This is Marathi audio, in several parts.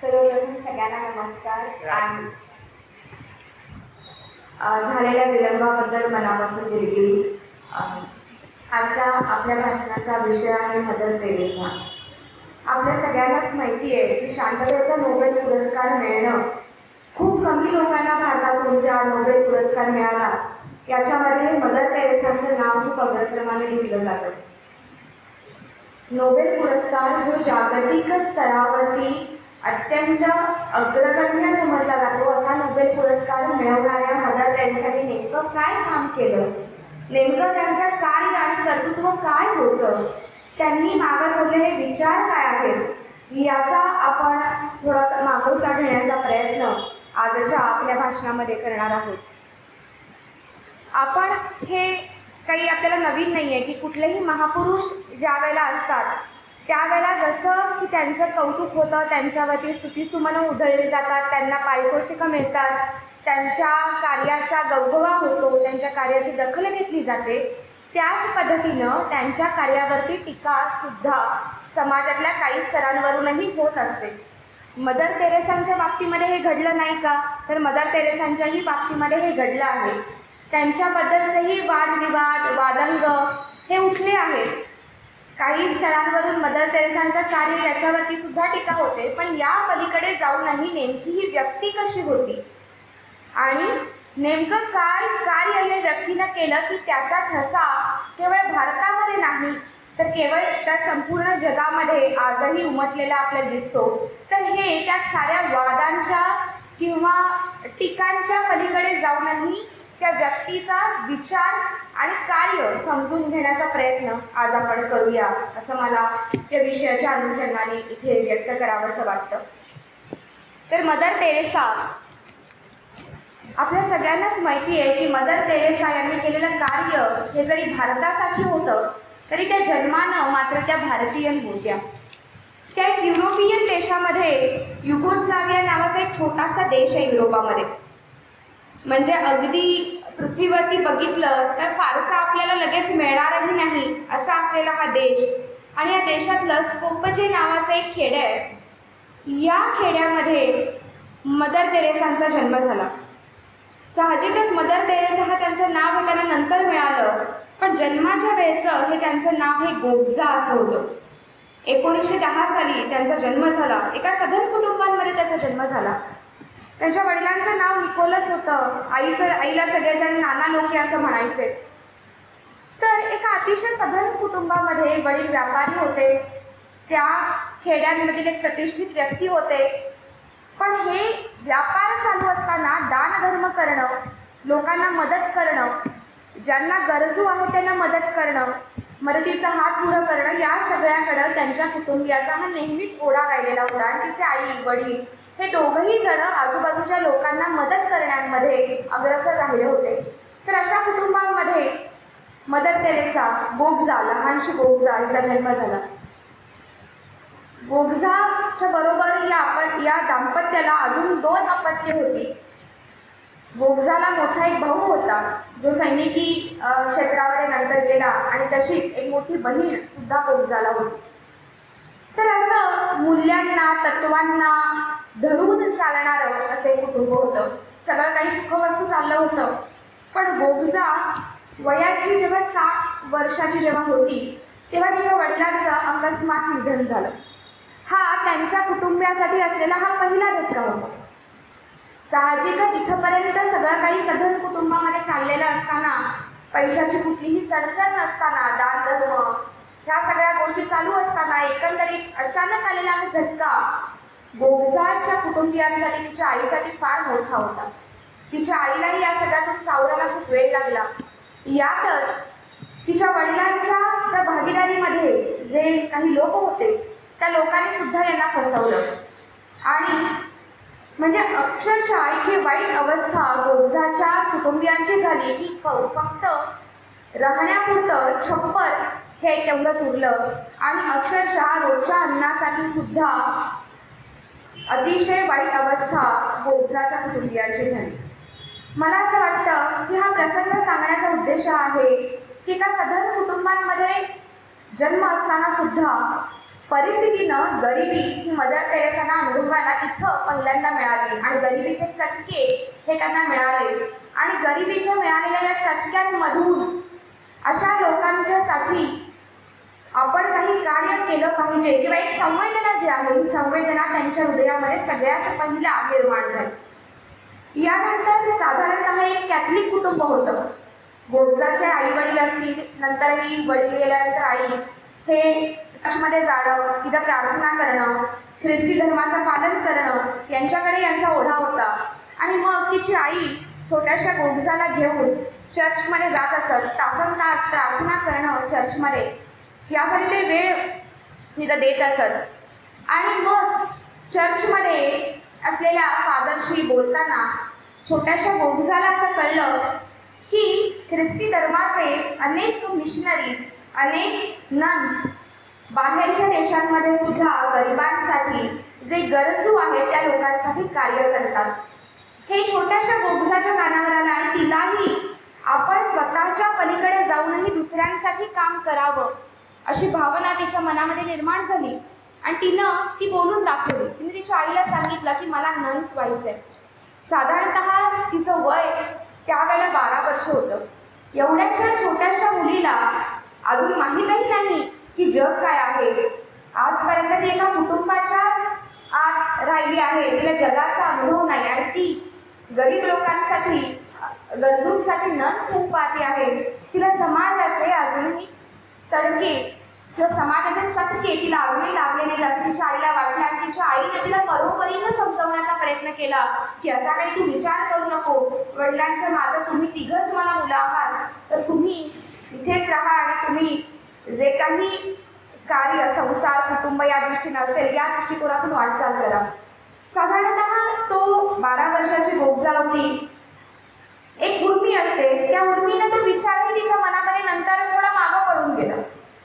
सर्वप्रथम सगळ्यांना नमस्कार. झालेल्या विलंबाबद्दल मनापासून दिलगिरी. आजच्या आपल्या भाषणाचा विषय आहे मदर तेरेसा. आपल्या सगळ्यांनाच माहिती आहे की शांततेचा नोबेल पुरस्कार मिळणं खूप कमी लोकांना भारतातून ज्या नोबेल पुरस्कार मिळाला याच्यामध्ये मदर तेरेसांचं नाव खूप अग्रक्रमाने घेतलं जातं. नोबेल पुरस्कार जो जागतिक स्तरावरती अत्यंत अग्रगण्य समजला जातो, असा नोबेल पुरस्कार मिळवणाऱ्या मदर तेरेसांनी नेमकं काय काम केलं, नेमकं त्यांचं कार्य आणि कर्तृत्व काय होतं, त्यांनी मागं सोडलेले विचार काय आहेत, याचा आपण थोडासा मागोसा घेण्याचा प्रयत्न आजच्या आपल्या भाषणामध्ये करणार आहोत. आपण हे काही आपल्याला नवीन नाही आहे की कुठलेही महापुरुष ज्या वेळेला असतात त्यावेळेला जसं की त्यांचं कौतुक होतं, त्यांच्यावरती स्तुतिसुमनं उधळली जातात, त्यांना पारितोषिकं मिळतात, त्यांच्या कार्याचा गवगवा होतो, त्यांच्या कार्याची दखल घेतली जाते, त्याच पद्धतीनं त्यांच्या कार्यावरती टीकासुद्धा समाजातल्या काही स्तरांवरूनही होत असते. मदर तेरेसांच्या बाबतीमध्ये हे घडलं नाही का? तर मदर तेरेसांच्याही बाबतीमध्ये हे घडलं आहे. त्यांच्याबद्दलचेही वादविवाद, वादंग हे उठले आहेत. काही स्तरांवरून मदर तेरेसांचं कार्य याच्यावरती सुद्धा टीका होते, पण या पलीकडे जाऊनही नेमकी ही व्यक्ती कशी होती आणि नेमकं काय कार्य या व्यक्तीनं केलं की त्याचा ठसा केवळ भारतामध्ये नाही तर केवळ त्या संपूर्ण जगामध्ये आजही उमटलेला आपल्याला दिसतो. तर हे त्या साऱ्या वादांच्या किंवा टीकांच्या पलीकडे जाऊनही त्या व्यक्तीचा विचार आणि कार्य समजून घेण्याचा प्रयत्न आज आपण करूया, असं मला या विषयाच्या अनुषंगाने इथे व्यक्त करावंसं वाटतं. तर मदर तेरेसा, आपल्या सगळ्यांनाच माहिती आहे की मदर तेरेसा यांनी केलेलं कार्य हे जरी भारतासाठी होतं तरी त्या जन्मानं मात्र त्या भारतीयन होत्या. त्या एक युरोपियन देशामध्ये, युगोस्लाविया नावाचा एक छोटासा देश आहे युरोपामध्ये, म्हणजे अगदी पृथ्वीवरती बघितलं तर फारसा आपल्याला लगेच मिळणारही नाही असा असलेला हा देश. आणि या देशातलं स्कोपजे नावाचं एक खेडे आहे. या खेड्यामध्ये मदर तेरेसांचा जन्म झाला. साहजिकच मदर तेरेसा हा त्यांचं नाव हे त्यांना नंतर मिळालं, पण जन्माच्या वेळेस हे त्यांचं नाव हे गोगजा असं होतं. 1910 साली त्यांचा जन्म झाला. एका सधन कुटुंबांमध्ये त्याचा जन्म झाला. त्यांच्या वडिलांचं नाव निकोलस होतं. आईला सगळेजण नाना लोके असं म्हणायचे. तर एका अतिशय सधन कुटुंबामध्ये वडील व्यापारी होते. त्या खेड्यांमधील एक प्रतिष्ठित व्यक्ती होते. पण हे व्यापार चालू असताना दानधर्म करणं, लोकांना मदत करणं, ज्यांना गरजू आहे त्यांना मदत करणं, मदतीचा हात पुढं करणं, या सगळ्याकडं त्यांच्या कुटुंबियाचा हा नेहमीच ओढा राहिलेला होता. आणि तिचे आई वडील हे दोघंही जण आजूबाजूच्या लोकांना मदत करण्यामध्ये अग्रेसर राहिले होते. तर अशा कुटुंबांमध्ये मदर तेरेसा, गोगजा, लहानशी गोगजा हिचा जन्म झाला. गोगजाच्या बरोबर या दाम्पत्याला अजून 2 अपत्ये होती. गोगजाला मोठा एक भाऊ होता जो सैनिकी क्षेत्रामध्ये नंतर गेला आणि तशीच एक मोठी बहीण सुद्धा गोगजाला होती. तर असं मूल्यांना, तत्वांना धरून चालणारं असे कुटुंब होतं. सगळं काही सुखवस्तू चाललं होतं. पण गोगजा वयाची जेव्हा 7 वर्षाची जेव्हा होती तेव्हा तिच्या वडिलांचं अकस्मात निधन झालं. हा त्यांच्या कुटुंबियासाठी असलेला हा पहिला धक्का होता. साहजिकच इथंपर्यंत सगळं काही सधन कुटुंबामध्ये चाललेलं असताना, पैशाची कुठलीही चणचण नसताना, दानधर्म ह्या सगळ्या गोष्टी चालू असताना एकंदरीत अचानक आलेला हा झटका गोगजाच्या कुटुंबियांसाठी, तिच्या आईसाठी फार मोठा होता. तिच्या आईलाही या सगळ्यातून सावरायला खूप वेळ लागला. यातच तिच्या वडिलांच्या ज्या भागीदारीमध्ये जे काही लोक होते त्या लोकांनी सुद्धा यांना फसवलं. आणि म्हणजे अक्षरशः इतकी वाईट अवस्था गोगजाच्या कुटुंबियांची झाली की फक्त राहण्यापुरतं छप्पर हे तेवढंच उरलं. आणि अक्षरशः रोजच्या अन्नासाठी सुद्धा अतिशय वाईट अवस्था गोगजाच्या कुटुंबियांची झाली. मला असं वाटतं की हा प्रसंग सांगण्याचा उद्देश आहे की एका सधन कुटुंबांमध्ये जन्म असताना सुद्धा परिस्थितीनं गरिबी ही मदर तेरेसांना अनुभवायला तिथं पहिल्यांदा मिळाली आणि गरिबीचे चटके हे त्यांना मिळाले आणि गरिबीच्या मिळालेल्या या चटक्यांमधून अशा लोकांच्यासाठी आपण काही कार्य केलं पाहिजे किंवा एक संवेदना जी आहे ही संवेदना त्यांच्या हृदयामध्ये सगळ्यात पहिला निर्माण झाली। यानंतर साधारणतः एक कॅथलिक कुटुंब होतं। गोडजाचे आई वडील असतील, नंतरही वडील गेल्यानंतर आई हे चर्चमध्ये जाणं, तिथं प्रार्थना करणं, ख्रिस्ती धर्माचं पालन करणं यांच्याकडे यांचा ओढा होता आणि मग तिची आई छोट्याशा गोडजाला घेऊन चर्चमध्ये जात असत। तासनतास प्रार्थना करणं चर्चमध्ये यासाठी ते वेळ तिथं देत असत आणि मग चर्चमध्ये असलेल्या फादरशी बोलताना छोट्याशा गोडजाला असं कळलं की ख्रिस्ती धर्माचे अनेक मिशनरीज, अनेक नन्स बाहेरच्या देशांमध्ये सुद्धा गरिबांसाठी जे गरजू आहेत त्या लोकांसाठी कार्य करतात। हे छोट्याशा गोडजाच्या कानावर आलं आणि तिलाही आपण स्वतःच्या पलीकडे जाऊनही दुसऱ्यांसाठी काम करावं अशी भावना तिच्या मनामध्ये निर्माण झाली आणि तिनं ती बोलून दाखवली। तिने तिच्या आईला सांगितलं की मला नन्स व्हायचंय। साधारणतः तिचं वय त्यावेळेला 12 वर्ष होतं। एवढ्याच्या छोट्याशा मुलीला अजून माहीतही नाही की जग काय आहे। आजपर्यंत ती एका कुटुंबाच्या आत राहिली आहे, तिला जगाचा अनुभव नाही आणि ती गरीब लोकांसाठी, गरजूंसाठी नन्स होऊन पाहते आहे। तिला समाजाचे अजूनही तडके किंवा समाजाचे चटके तिला अजूनही लागले नाही असं तिच्या आईला वाटलं आणि तिच्या आईने तिला बरोबरीनं समजवण्याचा प्रयत्न केला की असा काही तू विचार करू नको, वडिलांच्या मागे तुम्ही तिघंच मला मुलं आहात तर तुम्ही इथेच राहा आणि तुम्ही जे काही कार्य संसार कुटुंब या दृष्टीनं असेल या दृष्टिकोनातून वाटचाल करा। साधारणतः तो 12 वर्षाची गोडजा होती। एक उर्मी असते, त्या उर्मीनं तो विचारही तिच्या मनामध्ये नंतर थोडा मागं पडून गेला,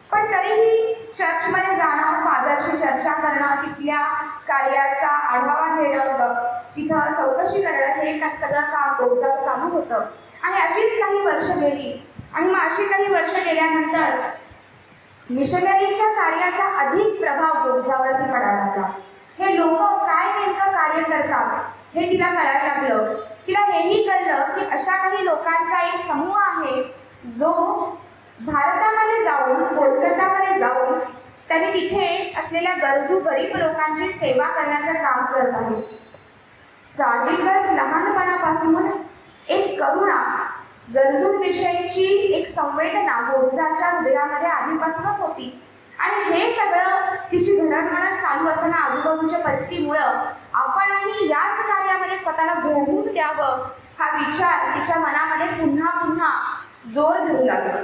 पण तरीही चर्चमध्ये जाणं, फादरशी चर्चा करणं, तिथल्या कार्याचा आढावा घेणं, तिथं चौकशी करणं हे सगळं काम गोडजाचं चालू होतं आणि अशीच काही वर्ष गेली आणि मग अशी काही वर्ष गेल्यानंतर मिशनरीच्या कार्याचा अधिक प्रभाव गोडजावरती पडायला लागला। हे लोक काय नेमकं कार्य करतात हे तिला कळायला लागलं। तिला हेही कळलं की अशा काही लोकांचा एक समूह आहे जो भारतामध्ये जाऊन, कोलकातामध्ये जाऊन त्यांनी तिथे असलेल्या गरजू गरीब लोकांची सेवा करण्याचं काम करत आहे। साहजिकच लहानपणापासून एक करुणा, गरजूंविषयीची एक संवेदना गोडजाच्या हृदयामध्ये आधीपासूनच होती आणि हे सगळं तिची घडणघडण चालू असताना आजूबाजूच्या परिस्थितीमुळं आपणही याच कार्यामध्ये स्वतःला जोडून द्यावं हा विचार तिच्या मनामध्ये पुन्हा पुन्हा जोर धरू लागला।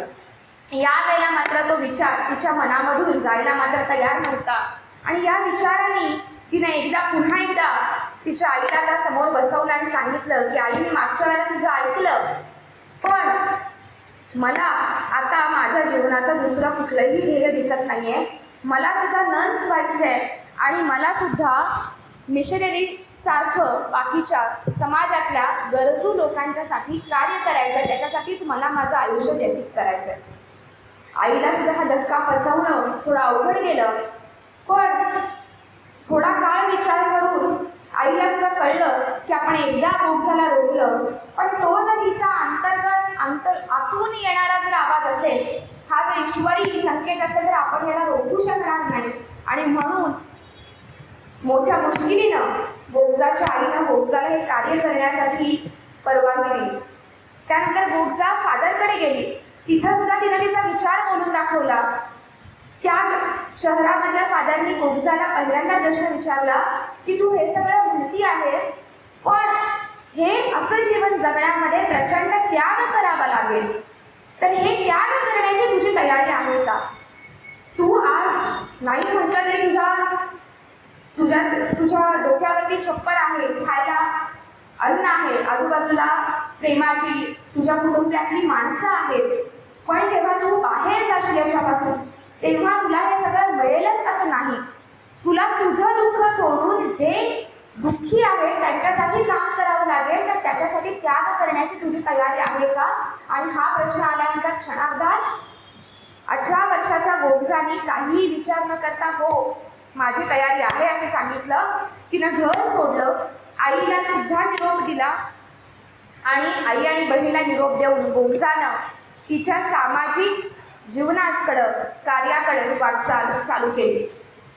यावेळेला मात्र तो विचार तिच्या मनामधून जायला मात्र तयार नव्हता आणि या विचाराने तिने पुन्हा एकदा तिच्या आईला त्या समोर बसवलं आणि सांगितलं की आई, मी मागच्या वेळेला तुझं ऐकलं, पण मला आता माझ्या जीवनाचं दुसरं कुठलंही ध्येय दिसत नाहीये। मला सुद्धा नन्स व्हायचंय आणि मला सुद्धा मिशनरी सारखं बाकीच्या समाजातल्या गरजू लोकांच्यासाठी कार्य करायचं, त्याच्यासाठीच मला माझं आयुष्य व्यतीत करायचंय। आईला सुद्धा हा धक्का पचवणं थोडं अवघड गेलं, पण थोडा काळ विचार करून आईला सुद्धा कळलं की आपण एकदा गोडजाला रोखलं, पण तो जर तिचा आतून येणारा जर आवाज असेल, हा जर ईश्वरी संकेत असेल तर आपण याला रोखू शकणार नाही आणि म्हणून मोठ्या मुश्किलीनं गोडजाच्या आईनं गोडजाला हे कार्य करण्यासाठी परवानगी दिली। त्यानंतर गोडजा फादरकडे गेली, तिथं सुद्धा तिने तिचा विचार बोलून दाखवला। त्या शहरामधल्या फादरनी गोडजाला पहिल्यांदा प्रश्न विचारला की तू हे सगळं म्हणती आहेस, पण हे असं जीवन जगण्यामध्ये प्रचंड त्याग करावा लागेल, तर हे त्याग करण्याची तुझी तयारी आहे का? तू आज नाही म्हटलं तरी तुझ्या डोक्यावरती छप्पर आहे, खायला अन्न आहे, आजूबाजूला प्रेमाची तुझ्या कुटुंबातली माणसं आहेत, पण जेव्हा तू बाहेर जाशील याच्यापासून तेव्हा तुला हे सगळं मिळेलच असं नाही। तुला तुझं दुःख सोडून जे दुःखी आहेत त्यांच्यासाठी काम करावं लागेल, तर त्याच्यासाठी त्याग करण्याची तुझी तयारी आहे का? आणि हा प्रश्न आल्यानंतर क्षणार्धात 18 वर्षाच्या गोगजानी काहीही विचार न करता हो माझी तयारी आहे असे सांगितलं. तिनं घर सोडलं. आईला सुद्धा निरोप दिला आणि आई आणि बहिणीला निरोप देऊन गोगजानं तिच्या सामाजिक जीवनाकडं कार्याकडे वाटचाल चालू केली.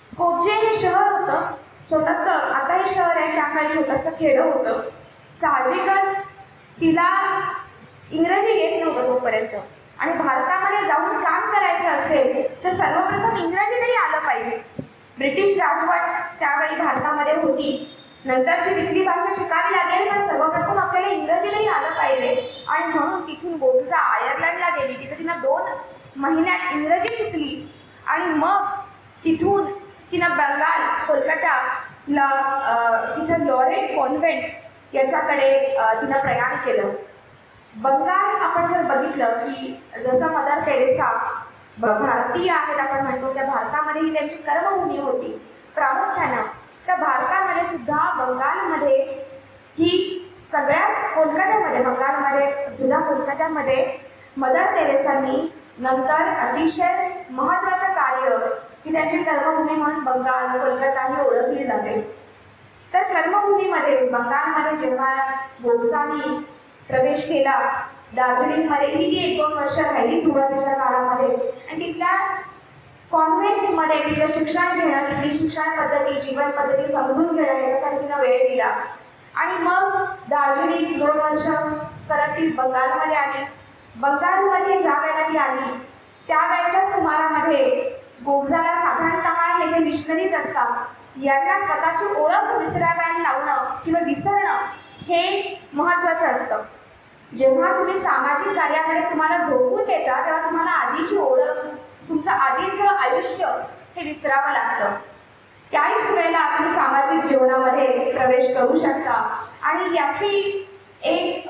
स्कोपजे हे शहर होतं छोटंसं, आता हे शहर आहे, त्या काळी छोटंसं खेडं होतं. साहजिकच तिला इंग्रजी येत नव्हतं तोपर्यंत आणि भारतामध्ये जाऊन काम करायचं असेल तर सर्वप्रथम इंग्रजी तरी आलं पाहिजे. ब्रिटिश राजवट त्यावेळी भारतामध्ये होती. नंतरची तिथली भाषा शिकावी लागेल पण सर्वप्रथम आपल्याला इंग्रजी तरी आलं पाहिजे आणि म्हणून तिथून गोगजा आयर्लंडला गेली. तिथं तिनं 2 महिन्यात इंग्रजी शिकली आणि मग तिथून तिनं बंगाल कोलकाताला तिथं लॉरेट कॉन्व्हेंट याच्याकडे तिनं प्रयाण केलं. बंगाल आपण जर बघितलं की जसं मदर तेरेसा भारतीय आहेत आपण म्हणतो, त्या भारतामध्ये ही त्यांची कर्मभूमी होती प्रामुख्यानं. त्या भारतामध्ये सुद्धा बंगालमध्ये ही सगळ्यात कोलकात्यामध्ये बंगालमध्ये सुद्धा कोलकात्यामध्ये मदर तेरेसांनी नंतर अतिशय महत्त्वाचं कार्य की त्यांची कर्मभूमी म्हणून बंगाल कोलकाता ही ओळखली जाते. तर कर्मभूमीमध्ये बंगालमध्ये जेव्हा गोगजानी प्रवेश केला, दार्जिलिंगमध्ये ही 1-2 वर्ष राहिली सुरुवातीच्या काळामध्ये आणि तिथल्या कॉन्व्हेंट्समध्ये तिथलं शिक्षण घेणं, तिथली शिक्षण पद्धती जीवन पद्धती समजून घेणं याच्यासाठी तिनं वेळ दिला आणि मग दार्जिलिंग 2 वर्ष परत ती बंगालमध्ये आली. बंगालमध्ये ज्या वेळेला ती आली त्यावेळेच्या सुमारामध्ये गोगजाला साधारणतः हे जे मिशनरीज असतात यांना स्वतःची ओळख विसरायला लावणं किंवा विसरणं हे महत्त्वाचं असतं. जेव्हा तुम्ही सामाजिक कार्याकडे तुम्हाला झोकून देता तेव्हा तुम्हाला आधीची ओळख, तुमचं आधीचं आयुष्य हे विसरावं लागतं. त्याच वेळेला तुम्ही सामाजिक जीवनामध्ये प्रवेश करू शकता आणि याची एक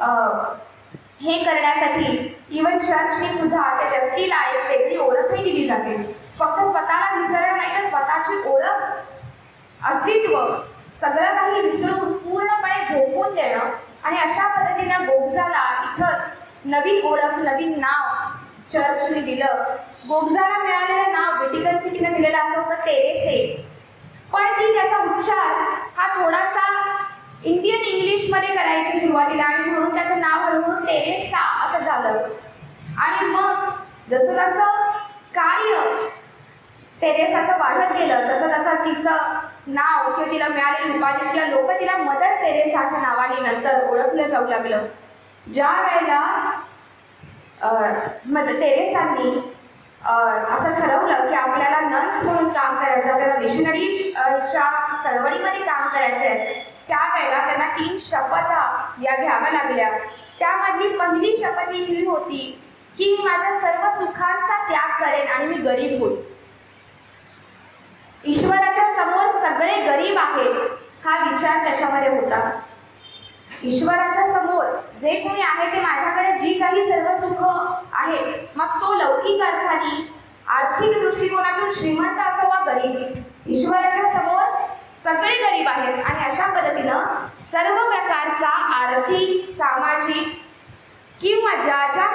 हे करण्यासाठी इव्हन चर्चने सुद्धा त्या व्यक्तीला एक वेगळी ओळखही दिली जाते. फक्त स्वतःला विसरणं नाही तर स्वतःची ओळख, अस्तित्व सगळं काही विसरून पूर्णपणे झोपून देणं आणि अशा पद्धतीनं गोगजाला इथंच नवीन ओळख, नवीन नाव चर्चने दिलं. गोगजाला मिळालेलं नाव व्हॅटिकन सिटीने दिलेलं असं होतं तेरेसे, पण ती त्याचा उच्चार हा थोडासा इंडियन इंग्लिशमध्ये करायची सुरुवातीला आणि म्हणून त्याचं नाव हळूहळू तेरेसा असं झालं. आणि मग जसं जसं कार्य तेरेसाचं वाढत गेलं तसं तसं तिचं नाव किंवा तिला मिळालेली उपाधी किंवा लोक तिला मदर तेरेसाच्या नावाने नंतर ओळखलं जाऊ लागलं. ज्या वेळेला मदर तेरेसांनी असं ठरवलं की आपल्याला नन्स म्हणून काम करायचं, आपल्याला मिशनरीजच्या चळवळीमध्ये काम करायचं आहे, त्यावेळेला त्यांना 3 शपथा या घ्याव्या लागल्या. त्यामधली पहिली शपथ ही होती की मी माझ्या सर्व सुखांचा त्याग करेन आणि मी गरीब होईल. ईश्वराच्या समोर सगळे गरीब आहेत हा विचार त्याच्यामध्ये होता. ईश्वराच्या समोर जे कोणी आहे ते माझ्याकडे जी काही सर्व सुख आहे, मग तो लौकिक अर्थाने आर्थिक दृष्टिकोनातून श्रीमंत असो वा गरीब, ईश्वराच्या समोर सगळे गरीब आहेत आणि अशा पद्धतीनं सर्व प्रकारचा आर्थिक, सामाजिक किंवा ज्या ज्या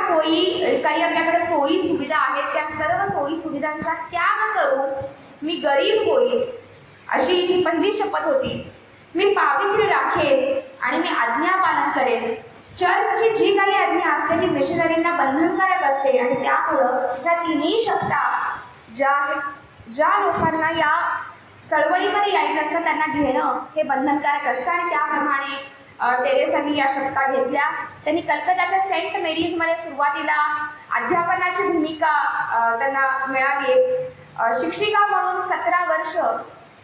काही आपल्याकडे सोयी सुविधा आहेत त्या सर्व सोयी सुविधांचा त्याग करून मी गरीब होईल अशी ही पहिली शपथ होती. मी पावित्र्य राखेल आणि मी आज्ञा पालन करेन. चर्चची जी काही आज्ञा असते ती मिशनरींना बंधनकारक असते आणि त्यामुळं ह्या 3ही शपथा ज्या लोकांना या चळवळीमध्ये यायचं असतं त्यांना घेणं हे बंधनकारक असतं आणि त्याप्रमाणे तेरेसांनी या शपथा घेतल्या. त्यांनी कलकत्ताच्या सेंट मेरीजमध्ये सुरुवातीला अध्यापनाची भूमिका त्यांना मिळाली. शिक्षिका म्हणून 17 वर्ष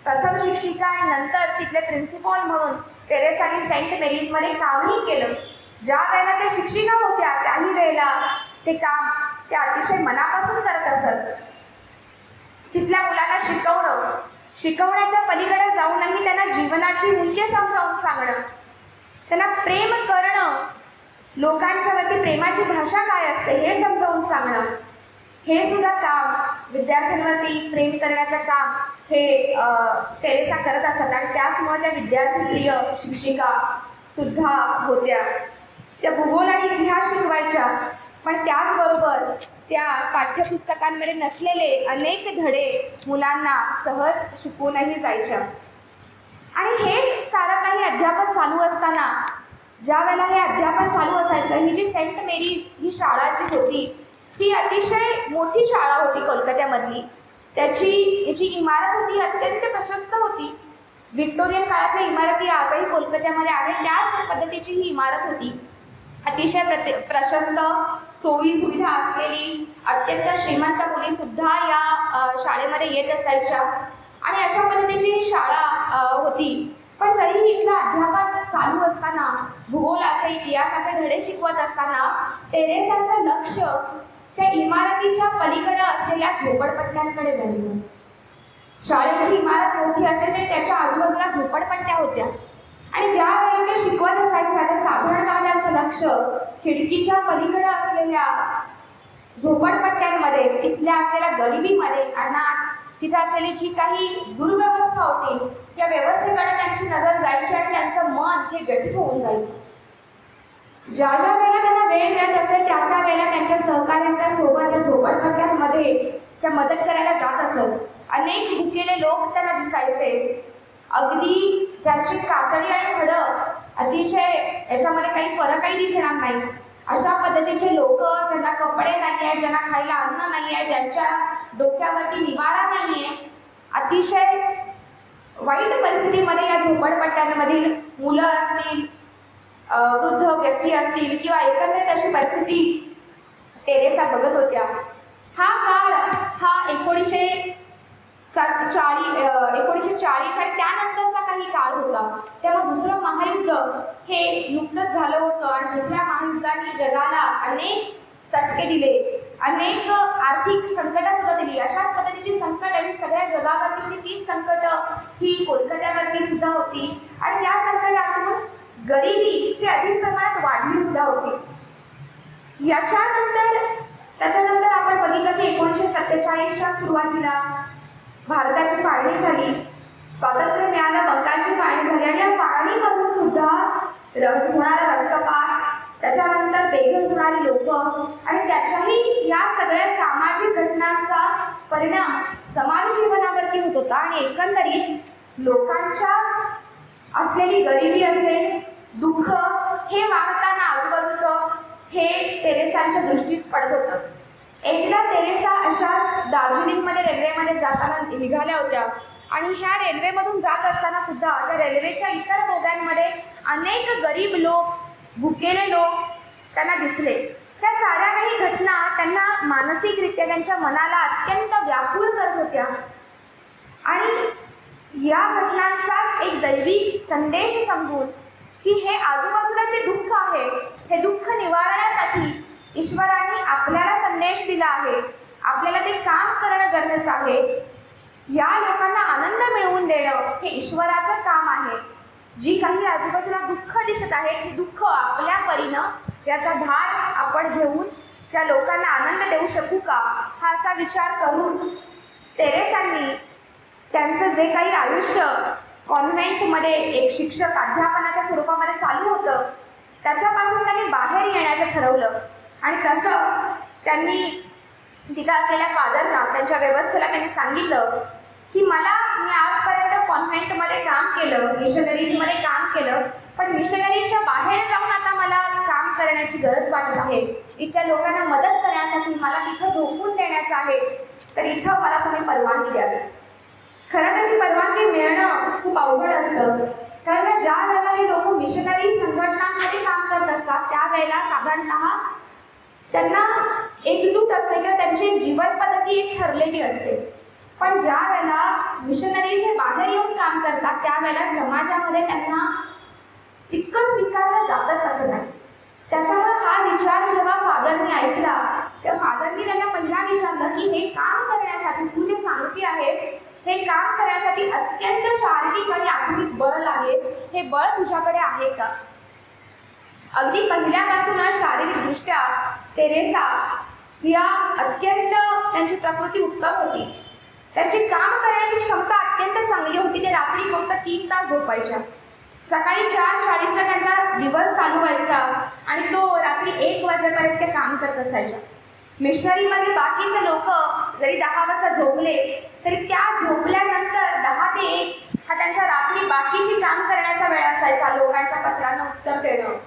प्रथम शिक्षिका आणि नंतर तिथले प्रिन्सिपॉल म्हणून तेरेसांनी सेंट मेरीजमध्ये कामही केलं. ज्या वेळेला ते शिक्षिका होत्या त्याही वेळेला ते काम ते अतिशय मनापासून करत असत. तिथल्या मुलांना शिकवण्याच्या पलीकडे जाऊनही त्यांना जीवनाची मूल्य समजावून सांगणं, त्यांना प्रेम करणं, लोकांच्यावरती प्रेमाची भाषा काय असते हे समजावून सांगणं, हे सुद्धा काम विद्यार्थ्यांवरती प्रेम करण्याचं काम हे तेरेसा करत असत आणि त्याचमुळे त्या विद्यार्थीप्रिय शिक्षिका सुद्धा होत्या. त्या भूगोल आणि इतिहास शिकवायच्या पण त्याचबरोबर त्या पाठ्यपुस्तकांमध्ये नसलेले अनेक धडे मुलांना सहज शिकवूनही जायच्या. आणि हेच सारं काही अध्यापन चालू असताना, ज्या वेळेला हे अध्यापन चालू असायचं, ही जी सेंट मेरीज ही शाळा जी होती, ही अतिशय मोठी शाळा होती कोलकात्यामधली. त्याची जी इमारत होती अत्यंत प्रशस्त होती. व्हिक्टोरियन काळातल्या इमारती आजही कोलकात्यामध्ये आहेत, त्याच पद्धतीची ही इमारत होती. अतिशय प्रशस्त, सोयी सुविधा असलेली अत्यंत श्रीमंत मुलीसुद्धा या शाळेमध्ये येत असायच्या. आणि अशा पद्धतीची ही शाळा होती. पण तरीही इथलं अध्यापन चालू असताना, भूगोलाचे इतिहासाचे धडे शिकवत असताना टेरेसांचं लक्ष त्या इमारतीच्या पलीकडे असलेल्या झोपडपट्ट्यांकडे जायचं. शाळेची इमारत मोठी असेल तरी त्याच्या आजूबाजूला झोपडपट्ट्या होत्या. आणि ज्या वेळेला ते शिकवत असायच्या त्या साधारणतः त्यांचं लक्ष खिडकीच्या पलीकडे असलेल्या झोपडपट्ट्यांमध्ये, तिथल्या असलेल्या गरिबीमध्ये, अनाथ, तिथे असलेली जी काही दुर्व्यवस्था होती त्या व्यवस्थेकडे त्यांची नजर जायची आणि त्यांचं मन हे व्यथित होऊन जायचं. ज्या ज्या वेळेला त्यांना वेळ मिळत असेल त्या त्या वेळेला त्यांच्या सहकाऱ्यांच्या सोबत या झोपडपट्ट्यांमध्ये त्या मदत करायला जात असत. अनेक भुकेले लोक त्यांना दिसायचे, अगदी ज्यांची कातडी आणि हडं अतिशय याच्यामध्ये काही फरकही दिसणार नाही, अशा पद्धतीचे लोक, ज्यांना कपडे नाही आहेत, ज्यांना खायला अन्न नाही आहे, ज्यांच्या डोक्यावरती निवारा नाही आहे, अतिशय वाईट परिस्थितीमध्ये या झोपडपट्ट्यांमधील मुलं असतील, वृद्ध व्यक्ती असतील किंवा एकंदरीत अशी परिस्थिती टेरेसा बघत होत्या. हा काळ हा 1940 आणि त्यानंतरचा काही काळ होता. तेव्हा दुसरं महायुद्ध हे नुकतंच झालं होतं आणि दुसऱ्या महायुद्धाने जगाला अनेक चटके दिले, अनेक आर्थिक संकटं सुद्धा दिली. अशाच पद्धतीची संकट आणि सगळ्या जगावरती होती. तीच संकट ही कोलकात्यावरती सुद्धा होती. आणि या संकटातून गरिबी ही अधिक प्रमाणात वाढली सुद्धा होती. त्याच्यानंतर आपण बघितलं की 1947च्या सुरुवातीला भारताची फाळणी झाली, स्वातंत्र्य मिळालं, बंगालची फाळणी झाली. आणि या फाळणीमधून सुद्धा होणारा रक्तपात, त्याच्यानंतर बेघर होणारी लोक आणि त्याच्याही या सगळ्या सामाजिक घटनांचा परिणाम समाज जीवनावरती होत होता. आणि एकंदरीत लोकांच्या असलेली गरिबी असेल, दुःख हे वाढताना आजूबाजूचं हे टेरेसांच्या दृष्टीस पडत होतं. एकदा टेरेसा अशाच दार्जिलिंगमध्ये रेल्वेमध्ये जाताना निघाल्या होत्या आणि ह्या रेल्वेमधून जात असताना सुद्धा त्या रेल्वेच्या इतर बोग्यांमध्ये अनेक गरीब लोक, भुकेले लोक त्यांना दिसले. त्या साऱ्या काही घटना त्यांना मानसिकरित्या त्यांच्या मनाला अत्यंत व्याकुळ करत होत्या. आणि या घटनांचाच एक दैविक संदेश समजून की हे आजूबाजूला जे दुःख आहे, हे दुःख निवारण्यासाठी ईश्वरांनी आपल्याला संदेश दिला आहे, आपल्याला ते काम करणं गरजेचं आहे. या लोकांना आनंद मिळवून देणं हे ईश्वराचं काम आहे. जी काही आजूबाजूला दुःख दिसत आहे, हे दुःख आपल्या परीनं त्याचा भार आपण घेऊन त्या लोकांना आनंद देऊ शकू का, हा असा विचार करून टेरेसांनी त्यांचं जे काही आयुष्य कॉन्व्हेंटमध्ये एक शिक्षक अध्यापनाच्या स्वरूपामध्ये चालू होतं त्याच्यापासून त्यांनी बाहेर येण्याचं ठरवलं. आणि तसं त्यांनी तिथं असलेल्या फादरना, त्यांच्या व्यवस्थेला त्यांनी सांगितलं की मी आजपर्यंत कॉन्व्हेंटमध्ये काम केलं, मिशनरीजमध्ये काम केलं, पण मिशनरीच्या बाहेर जाऊन आता मला काम करण्याची गरज वाटत आहे. इथल्या लोकांना मदत करण्यासाठी मला तिथं झोपून देण्याचं आहे, तर इथं मला तुम्ही परवानगी द्यावी. खरं तर ही परवानगी मिळणं खूप अवघड असतं, कारण का ज्या वेळेला हे लोक मिशनरी संघटनांमध्ये काम करत असतात त्यावेळेला साधारणतः त्यांना एकजूट असते किंवा त्यांची एक जीवन पद्धती एक ठरलेली असते. पण ज्या वेळेला मिशनरीज हे बाहेर येऊन काम करतात त्यावेळेला समाजामध्ये त्यांना तितकं स्वीकारलं जातच असं नाही. त्याच्यामुळे हा विचार जेव्हा फादरनी ऐकला तेव्हा फादरनी त्यांना पहिला विचारलं की हे काम करण्यासाठी तू जे सांगते आहेस, हे काम करण्यासाठी अत्यंत शारीरिक आणि आत्मिक बळ लागेल, हे बळ तुझ्याकडे आहे का? अगदी पहिल्यापासूनच शारीरिकदृष्ट्या टेरेसा या अत्यंत त्यांची प्रकृती उत्तम होती. त्यांची काम करण्याची क्षमता अत्यंत चांगली होती. ते रात्री फक्त 3 तास झोपायच्या. सकाळी 4:40ला त्यांचा दिवस चालू व्हायचा आणि तो रात्री 1 वाजेपर्यंत ते काम करत असायच्या. मिशनरीमध्ये बाकीचे लोक जरी 10 वाजता झोपले तरी त्या झोपल्यानंतर 10 ते 1 हा त्यांचा रात्री बाकीची काम करण्याचा वेळ असायचा. लोकांच्या पत्रांना उत्तर देणं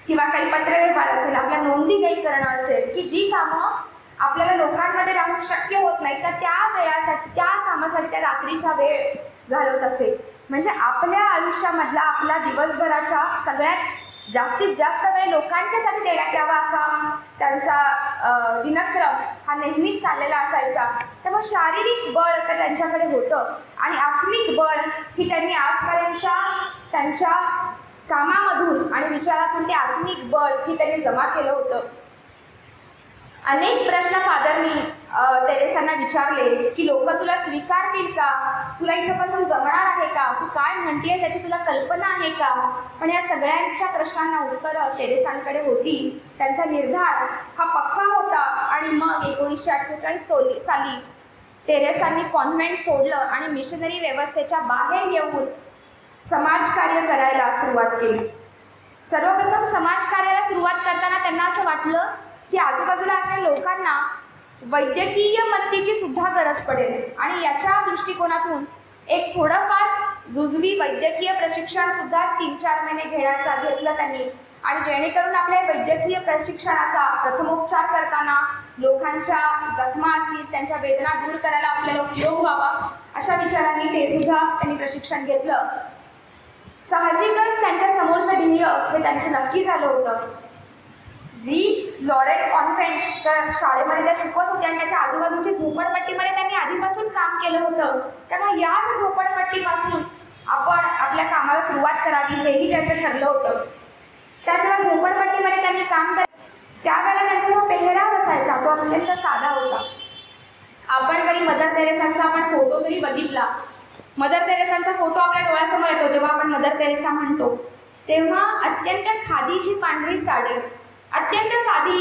किंवा काही पत्रव्यवहार असेल, आपल्या नोंदी काही करणं असेल, की जी कामं आपल्याला लोकांमध्ये राहून शक्य होत नाही, तर त्या वेळासाठी त्या कामासाठी त्या रात्रीचा वेळ घालवत असेल. म्हणजे आपल्या आयुष्यामधला आपला दिवसभराच्या सगळ्यात जास्तीत जास्त वेळ लोकांच्यासाठी देण्यात यावा असा त्यांचा दिनक्रम हा नेहमीच चाललेला असायचा. त्यामुळे शारीरिक बळ तर त्यांच्याकडे होतं आणि आत्मिक बळ ही त्यांनी आजपर्यंतच्या त्यांच्या कामामधून आणि विचारातून ते आत्मिक बळ ही त्यांनी जमा केलं होतं. अनेक प्रश्न फादरनी तेरेसांना विचारले की लोक तुला स्वीकारतील का, तुला इथपासून जमणार आहे का, तू काय म्हणतेय त्याची तुला कल्पना आहे का. पण या सगळ्यांच्या प्रश्नांना उत्तरं तेरेसांकडे होती. त्यांचा निर्धार हा पक्का होता आणि मग 1948 साली तेरेसांनी कॉन्व्हेंट सोडलं आणि मिशनरी व्यवस्थेच्या बाहेर येऊन समाजकार्य करायला सुरुवात केली. सर्वप्रथम समाजकार्याला सुरुवात करताना त्यांना असं वाटलं की आजूबाजूला असलेल्या लोकांना वैद्यकीय मदतीची सुद्धा गरज पडेल आणि याच्या दृष्टिकोनातून एक थोडंफार जुजवी वैद्यकीय प्रशिक्षण सुद्धा 3-4 महिने घेतलं त्यांनी. आणि जेणेकरून आपल्या वैद्यकीय प्रशिक्षणाचा प्रथमोपचार करताना लोकांच्या जखमा असतील त्यांच्या वेदना दूर करायला आपल्याला उपयोग व्हावा अशा विचारांनी ते सुद्धा त्यांनी प्रशिक्षण घेतलं. साहजिकच त्यांच्या समोरचं ध्येय हे त्यांचं नक्की झालं होतं. जी लॉरेट कॉन्व्हेंटच्या शाळेमध्ये त्या शिकवत होत्या आणि त्याच्या आजूबाजूच्या झोपडपट्टीमध्ये त्यांनी आधीपासून काम केलं होतं. त्यामुळे याच झोपडपट्टीपासून आपण आपल्या कामाला सुरुवात करावी हेही त्यांचं ठरलं होतं. त्याच्या झोपडपट्टीमध्ये त्यांनी काम त्यावेळेला त्यांचा जो पेहराव असायचा तो अत्यंत साधा होता. आपण जरी मदर तेरेसांचा आपण फोटो जरी बघितला, मदर तेरेसांचा फोटो आपल्या डोळ्यासमोर येतो जेव्हा आपण मदर तेरेसा म्हणतो, तेव्हा अत्यंत खादीची पांढरी साडी, अत्यंत साधी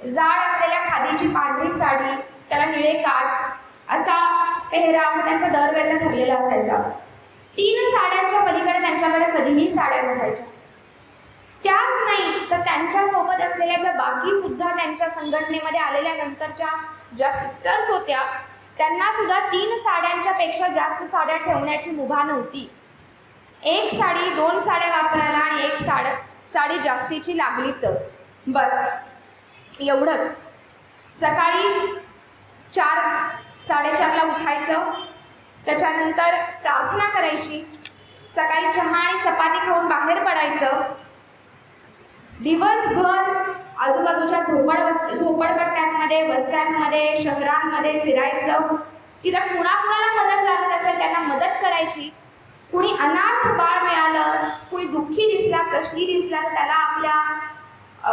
जाड असलेल्या खादीची पांढरी साडी, त्याला निळे काठ असा पेहराव त्यांचा दरवेळेचा ठरलेला असायचा. 3 साड्यांच्या पलीकडे त्यांच्याकडे कधीही साड्या नसायच्या. त्याच नाही तर त्यांच्यासोबत असलेल्या ज्या बाकी सुद्धा त्यांच्या संघटनेमध्ये आलेल्या नंतरच्या ज्या सिस्टर्स होत्या त्यांना सुद्धा 3 साड्यांच्या पेक्षा जास्त साड्या ठेवण्याची मुभा नव्हती. 1 साडी 2 साड्या वापरायला आणि 1 साडी जास्तीची लागली तर बस एवढंच. सकाळी 4-4:30ला उठायचं, त्याच्यानंतर प्रार्थना करायची, सकाळी चहा आणि चपाती खाऊन बाहेर पडायचं, दिवसभर आजूबाजूच्या झोपडपट्ट्यांमध्ये वस्त्यांमध्ये शहरांमध्ये फिरायचं. तिला कुणाला मदत लागत असेल त्यांना मदत करायची. कुणी अनाथ बाळ मिळालं, कुणी दुःखी दिसला कष्टी दिसला तर त्याला आपल्या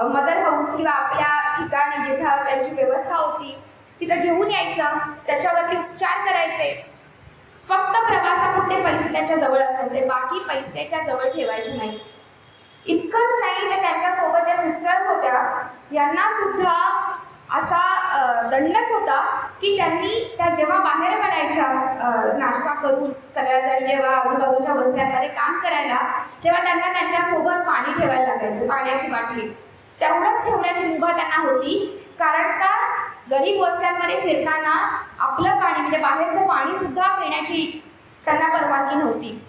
मदर हाऊस किंवा आपल्या ठिकाणी जिथं त्यांची व्यवस्था होती तिथं घेऊन यायचं, त्याच्यावरती उपचार करायचे. फक्त प्रवासापुरते पैसे त्यांच्या जवळ असायचे, बाकी पैसे त्या जवळ ठेवायचे नाही. इतकंच नाही तर त्यांच्यासोबत ज्या सिस्टर्स होत्या यांना सुद्धा असा दंडक होता की त्या जेव्हा बाहेर पडायच्या नाश्ता करून सगळ्याजणी जेव्हा आजूबाजूच्या वस्त्यांमध्ये काम करायला, तेव्हा त्यांना त्यांच्यासोबत पाणी ठेवायला लागायचं, पाण्याची बाटली. तेवढंच ठेवण्याची मुभा त्यांना होती, कारण का गरीब वस्त्यांमध्ये फिरताना आपलं पाणी म्हणजे बाहेरचं पाणी सुद्धा पिण्याची त्यांना परवानगी नव्हती.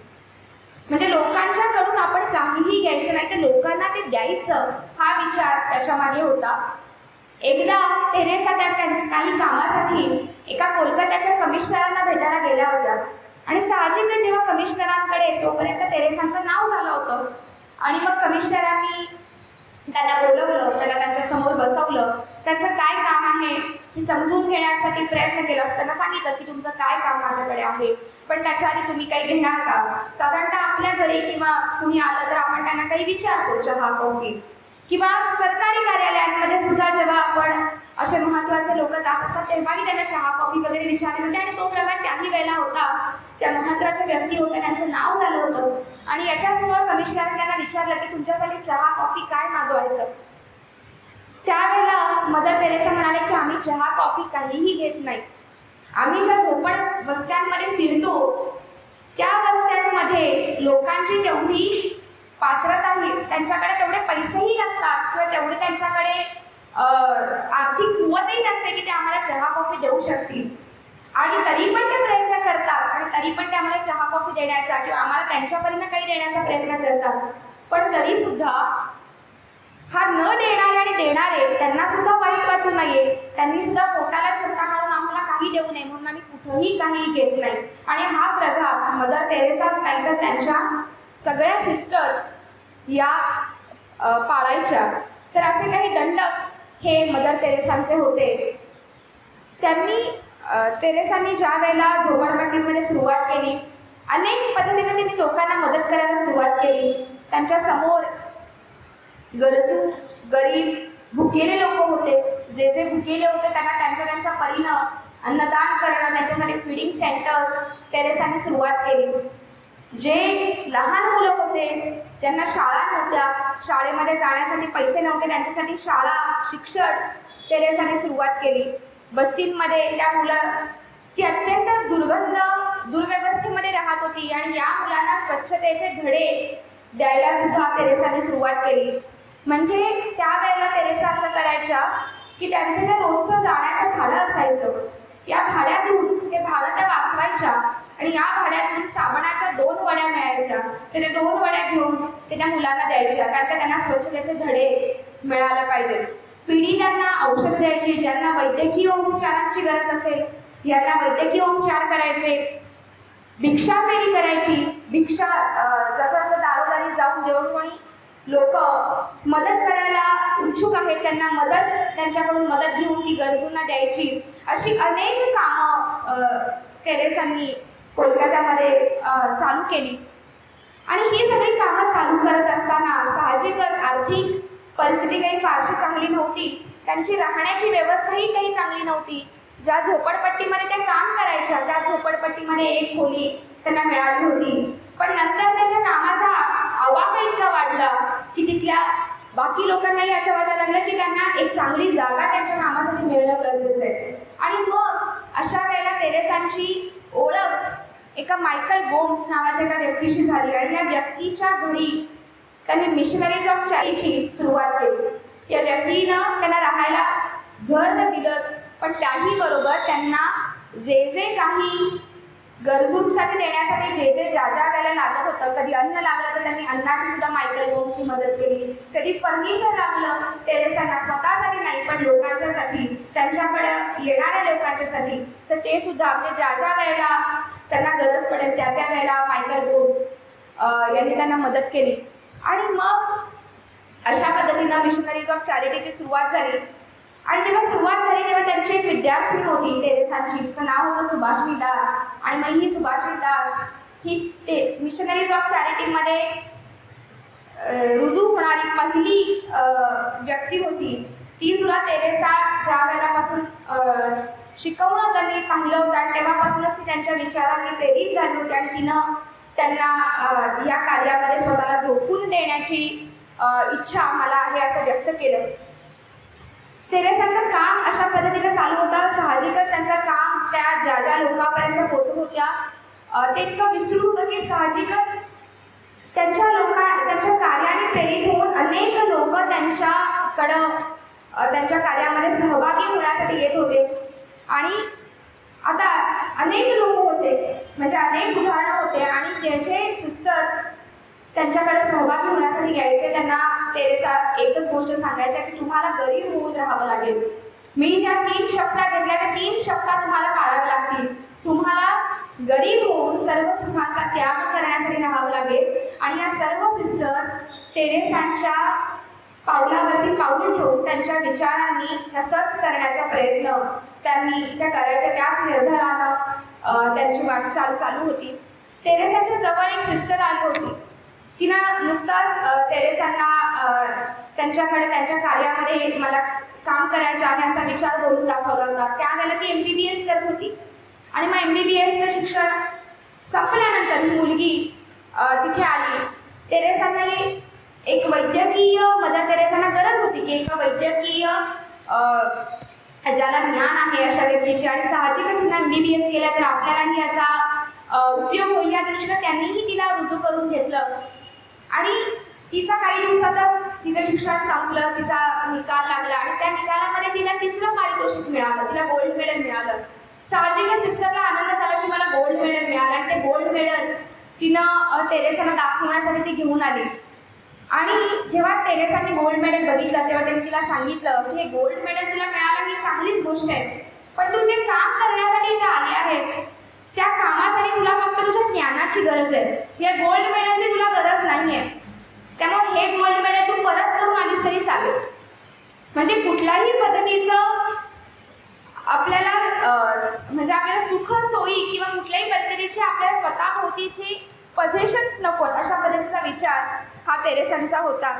म्हणजे लोकांच्याकडून आपण काहीही घ्यायचं नाही तर लोकांना ते द्यायचं हा विचार त्याच्यामागे होता. एकदा तेरेसा त्या काही कामासाठी एका कोलकात्याच्या कमिशनरांना भेटायला गेल्या होत्या आणि साहजिकच जेव्हा कमिशनरांकडे तोपर्यंत तेरेसांचं नाव झालं होतं आणि मग कमिशनरांनी त्यांना बोलवलं, त्याला त्यांच्या समोर बसवलं, त्याचं काय काम आहे हे समजून घेण्यासाठी प्रयत्न केला. त्यांना सांगितलं की तुमचं काय काम माझ्याकडे आहे, पण त्याच्या आधी तुम्ही काही घेणार का. साधारणतः आपल्या घरी किंवा कुणी आलं तर आपण त्यांना काही विचारतो, चहा कॉफी, किंवा सरकारी कार्यालयांमध्ये सुद्धा जेव्हा आपण असे महत्त्वाचे लोक जात असतात तेव्हाही त्यांना चहा कॉफी वगैरे विचारले होते. आणि तो प्रकार त्याही वेळेला होता, त्या महत्त्वाच्या व्यक्ती होत्या, त्यांचं नाव झालं होतं आणि याच्यासमोर कमिशनरांनी त्यांना विचारलं की तुमच्यासाठी चहा कॉफी काय मागवायचं. त्यावेळेला मदर तेरेसा म्हणाले की आम्ही चहा कॉफी काहीही घेत नाही, आम्ही ज्या झोपड वस्त्यांमध्ये फिरतो त्या वस्त्यांमध्ये समाजामध्ये लोकांची तेवढी पात्रताही, त्यांच्याकडे तेवढे पैसेही नसतात किंवा तेवढे त्यांच्याकडे आर्थिक कुवतही नसते की ते आम्हाला चहा कॉफी देऊ शकतील, आणि तरी पण ते प्रयत्न करतात आणि तरी पण ते आम्हाला चहा कॉफी देण्याचा किंवा आम्हाला त्यांच्यापर्यंत काही देण्याचा प्रयत्न करतात. पण तरी सुद्धा हा न देणारे आणि देणारे त्यांना सुद्धा वाईट वाटू नये, त्यांनी सुद्धा पोटाला चपटा काढून आम्हाला काही देऊ नये म्हणून आम्ही कुठंही काही घेत नाही. आणि हा प्रघात मदर तेरेसाच नाही तर त्यांच्या सगळ्या सिस्टर्स या पाळायच्या. तर असे काही दंडक हे मदर तेरेसांचे होते. तेरेसांनी ज्या वेळेला झोपडपट्टीमध्ये सुरुवात केली, अनेक पद्धतीने त्यांनी लोकांना मदत करायला सुरुवात केली. त्यांच्या समोर गरजू, गरीब, भुकेले लोक होते. जे जे भुकेले होते त्यांना त्यांच्या परीनं अन्नदान करणं, त्यांच्यासाठी फीडिंग सेंटर्स तेरेसांनी सुरुवात केली. जे लहान मुलं होते, ज्यांना शाळा नव्हत्या, शाळेमध्ये जाण्यासाठी पैसे नव्हते, त्यांच्यासाठी शाळा, शिक्षण तेरेसाने सुरुवात केली. बस्तींमध्ये त्या मुलं ती अत्यंत दुर्व्यवस्थेमध्ये राहत होती आणि या मुलांना स्वच्छतेचे धडे द्यायला सुद्धा तेरेसाने सुरुवात केली. म्हणजे त्यावेळेला तेरेसा असं करायच्या की त्यांचं जे रोजचं जाण्याचं भाडं असायचं, या भाड्यातून ते भाडं त्या वाचवायच्या आणि या भाड्यातून साबणाच्या 2 वड्या मिळायच्या. तर त्या 2 वड्या घेऊन ते त्या मुलांना द्यायच्या, कारण का त्यांना स्वच्छतेचे धडे मिळाले पाहिजेत. पीडितांना औषध द्यायची, ज्यांना वैद्यकीय उपचारांची गरज असेल यांना वैद्यकीय उपचार करायचे, भिक्षा फेरी करायची. भिक्षा जसं दारोदारी जाऊन जेवढं कोणी लोक मदत करायला इच्छुक आहेत त्यांना त्यांच्याकडून मदत घेऊन ती गरजूंना द्यायची. अशी अनेक कामं तेरेसांनी कोलकात्यामध्ये चालू केली. आणि ही सगळी कामं चालू करत असताना साहजिकच आर्थिक परिस्थिती काही फारशी चांगली नव्हती, त्यांची राहण्याची व्यवस्थाही काही चांगली नव्हती. ज्या झोपडपट्टीमध्ये त्या काम करायच्या त्या झोपडपट्टीमध्ये एक खोली त्यांना मिळाली होती. पण नंतर त्यांच्या कामाचा आवाका इतका वाढला की तिथल्या बाकी लोकांनाही असं वाटायला लागलं की त्यांना एक चांगली जागा त्यांच्या कामासाठी मिळणं गरजेचं आहे. आणि मग अशा वेळेला तेरेसांची ओळख एका मायकल गोम्स नावाच्या एका व्यक्तीशी झाली आणि या व्यक्तीच्या घरी त्यांनी मिशनरीज ऑफ चॅरिटीची सुरुवात केली. या व्यक्तीनं त्यांना राहायला घर तर दिलंच, पण त्याही बरोबर त्यांना जे जे काही गरजूंसाठी देण्यासाठी ज्या वेळेला लागत होतं, कधी अन्न लागलं तर त्यांनी अन्नाची सुद्धा मायकल गोम्सनी मदत केली. कधी फर्निचर लागलं तेरेसांना, स्वतःसाठी नाही पण लोकांच्यासाठी, त्यांच्याकडे येणाऱ्या लोकांच्यासाठी, तर ते सुद्धा म्हणजे ज्या वेळेला त्यांना गरज पडेल त्या वेळेला मायकल गोम्स यांनी त्यांना मदत केली. आणि मग अशा पद्धतीनं मिशनरीज ऑफ चॅरिटीची सुरुवात झाली. आणि जेव्हा सुरुवात झाली तेव्हा त्यांची एक विद्यार्थिनी होती तेरेसांची, तिचं नाव होतं सुभाषिनी दास. आणि मग ही सुभाषिनी दास ही मिशनरीज ऑफ चॅरिटीमध्ये रुजू होणारी पहिली व्यक्ती होती. ती सुद्धा तेरेसा ज्या वेळेलापासून शिकवणं त्यांनी पाहिलं होतं आणि तेव्हापासूनच ती त्यांच्या विचारांनी प्रेरित झाली होती आणि तिनं त्यांना या कार्यामध्ये स्वतःला झोकून देण्याची इच्छा मला आहे असं व्यक्त केलं. तेरेसांचं काम अशा पद्धतीने चालू होतं. साहजिकच त्यांचं काम त्या ज्या लोकांपर्यंत पोहोचत होत्या ते इतकं विस्तृत होतं की साहजिकच त्यांच्या कार्याने प्रेरित होऊन अनेक लोक त्यांच्याकडं त्यांच्या कार्यामध्ये सहभागी होण्यासाठी येत होते. आणि आता अनेक लोक होते, म्हणजे अनेक उदाहरणं होते आणि ज्याचे सिस्टर्स त्यांच्याकडे सहभागी होण्यासाठी यायचे त्यांना तेरेसा एकच गोष्ट सांगायच्या की तुम्हाला गरीब होऊन राहावं लागेल. मी ज्या 3 शपथा घेतल्या त्या 3 शपथा तुम्हाला पाळाव्या लागतील. तुम्हाला गरीब होऊन सर्व सुखांचा त्याग करण्यासाठी राहावं लागेल. आणि या सर्व सिस्टर्स तेरेसांच्या पावलावरती पाऊल ठेवून त्यांच्या विचारांनी तसंच करण्याचा प्रयत्न त्यांनी त्या करायच्या. त्याच निर्धारानं त्यांची वाटचाल चालू होती. तेरेसांच्या जवळ एक सिस्टर आली होती. तिनं नुकताच तेरेसांना त्यांच्याकडे त्यांच्या कार्यामध्ये मला काम करायचं आहे असा विचार बोलून दाखवला होता. त्यावेळेला ती MBBS करत होती आणि मग MBBSचं शिक्षण संपल्यानंतर ही मुलगी तिथे आली. तेरेसांना एक वैद्यकीय मदर तेरेसांना गरज होती की एका वैद्यकीय ज्याला ज्ञान आहे अशा व्यक्तीची. आणि साहजिकच तिनं MBBS केलं तर आपल्यालाही याचा उपयोग होईल या दृष्टीनं त्यांनीही तिला रुजू करून घेतलं आणि तिचा काही दिवसातच तिचं शिक्षण संपलं, तिचा निकाल लागला आणि त्या निकालामध्ये तिला 3रं पारितोषिक मिळालं, तिला गोल्ड मेडल मिळालं. साहजिकच सिस्टरला आनंद झाला की मला गोल्ड मेडल मिळालं आणि ते गोल्ड मेडल तिनं तेरेसाला दाखवण्यासाठी ती घेऊन आली. आणि जेव्हा तेरेसाने गोल्ड मेडल बघितलं तेव्हा त्यांनी तिला सांगितलं की हे गोल्ड मेडल तुला मिळालं ही चांगलीच गोष्ट आहे, पण तू जे काम करण्यासाठी इथं आली आहेस त्या कामासाठी तुला फक्त तुझ्या ज्ञानाची गरज आहे, या गोल्ड मेडलची तुला गरज नाही आहे. त्यामुळे हे गोल्ड मेडल तू परत करून आलीस तरी चालेल. म्हणजे कुठल्याही पद्धतीचं आपल्याला म्हणजे आपल्याला सुख सोयी किंवा कुठल्याही पद्धतीची आपल्याला स्वतःभोवतीची पॉझिशन्स नकोत अशा पद्धतीचा विचार हा तेरेसांचा होता.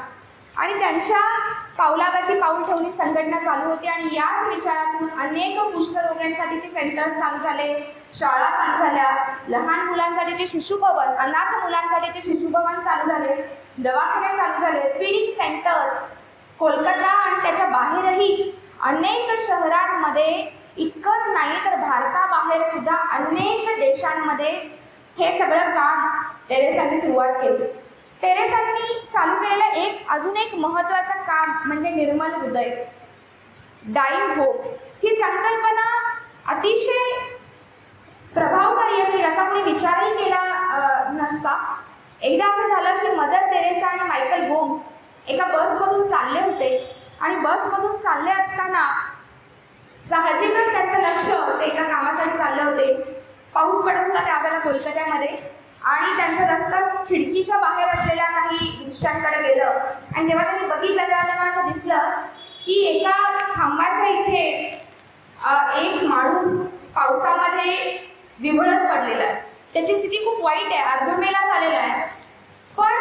आणि त्यांच्या पावलावरती पाऊल ठेवणी संघटना चालू होती आणि याच विचारातून अनेक कुष्ठरोग्यांसाठीचे सेंटर्स चालू झाले, शाळा चालू झाल्या, लहान मुलांसाठीचे शिशुभवन, अनाथ मुलांसाठीचे शिशुभवन चालू झाले, दवाखाने चालू झाले, फीडिंग सेंटर्स कोलकाता आणि त्याच्या बाहेरही अनेक शहरांमध्ये, इतकंच नाही तर भारताबाहेर सुद्धा अनेक देशांमध्ये हे सगळं काम तेरेसांनी सुरुवात केली. तेरेसांनी चालू केलेलं अजून एक महत्त्वाचं काम म्हणजे निर्मल हृदय, डाईंग होम. ही संकल्पना अतिशय प्रभावकारी आहे, याचा कोणी विचारही केला नसता. एकदा असं झालं की मदर तेरेसा आणि मायकल गोम्स एका बसमधून चालले होते आणि बसमधून चालले असताना साहजिकच त्यांचं लक्ष ते एका कामासाठी चालले होते. पाऊस पडत होता त्यावेळेला कोलकात्यामध्ये आणि त्यांचं रस्ता खिडकीच्या बाहेर असलेल्या काही दृश्यांकडे गेलं आणि जेव्हा त्यांनी बघितलं तेव्हा त्यांना असं दिसलं की एका खांबाच्या इथे एक माणूस पावसामध्ये विव्हळत पडलेला आहे. त्याची स्थिती खूप वाईट आहे, अर्धमेला झालेला आहे, पण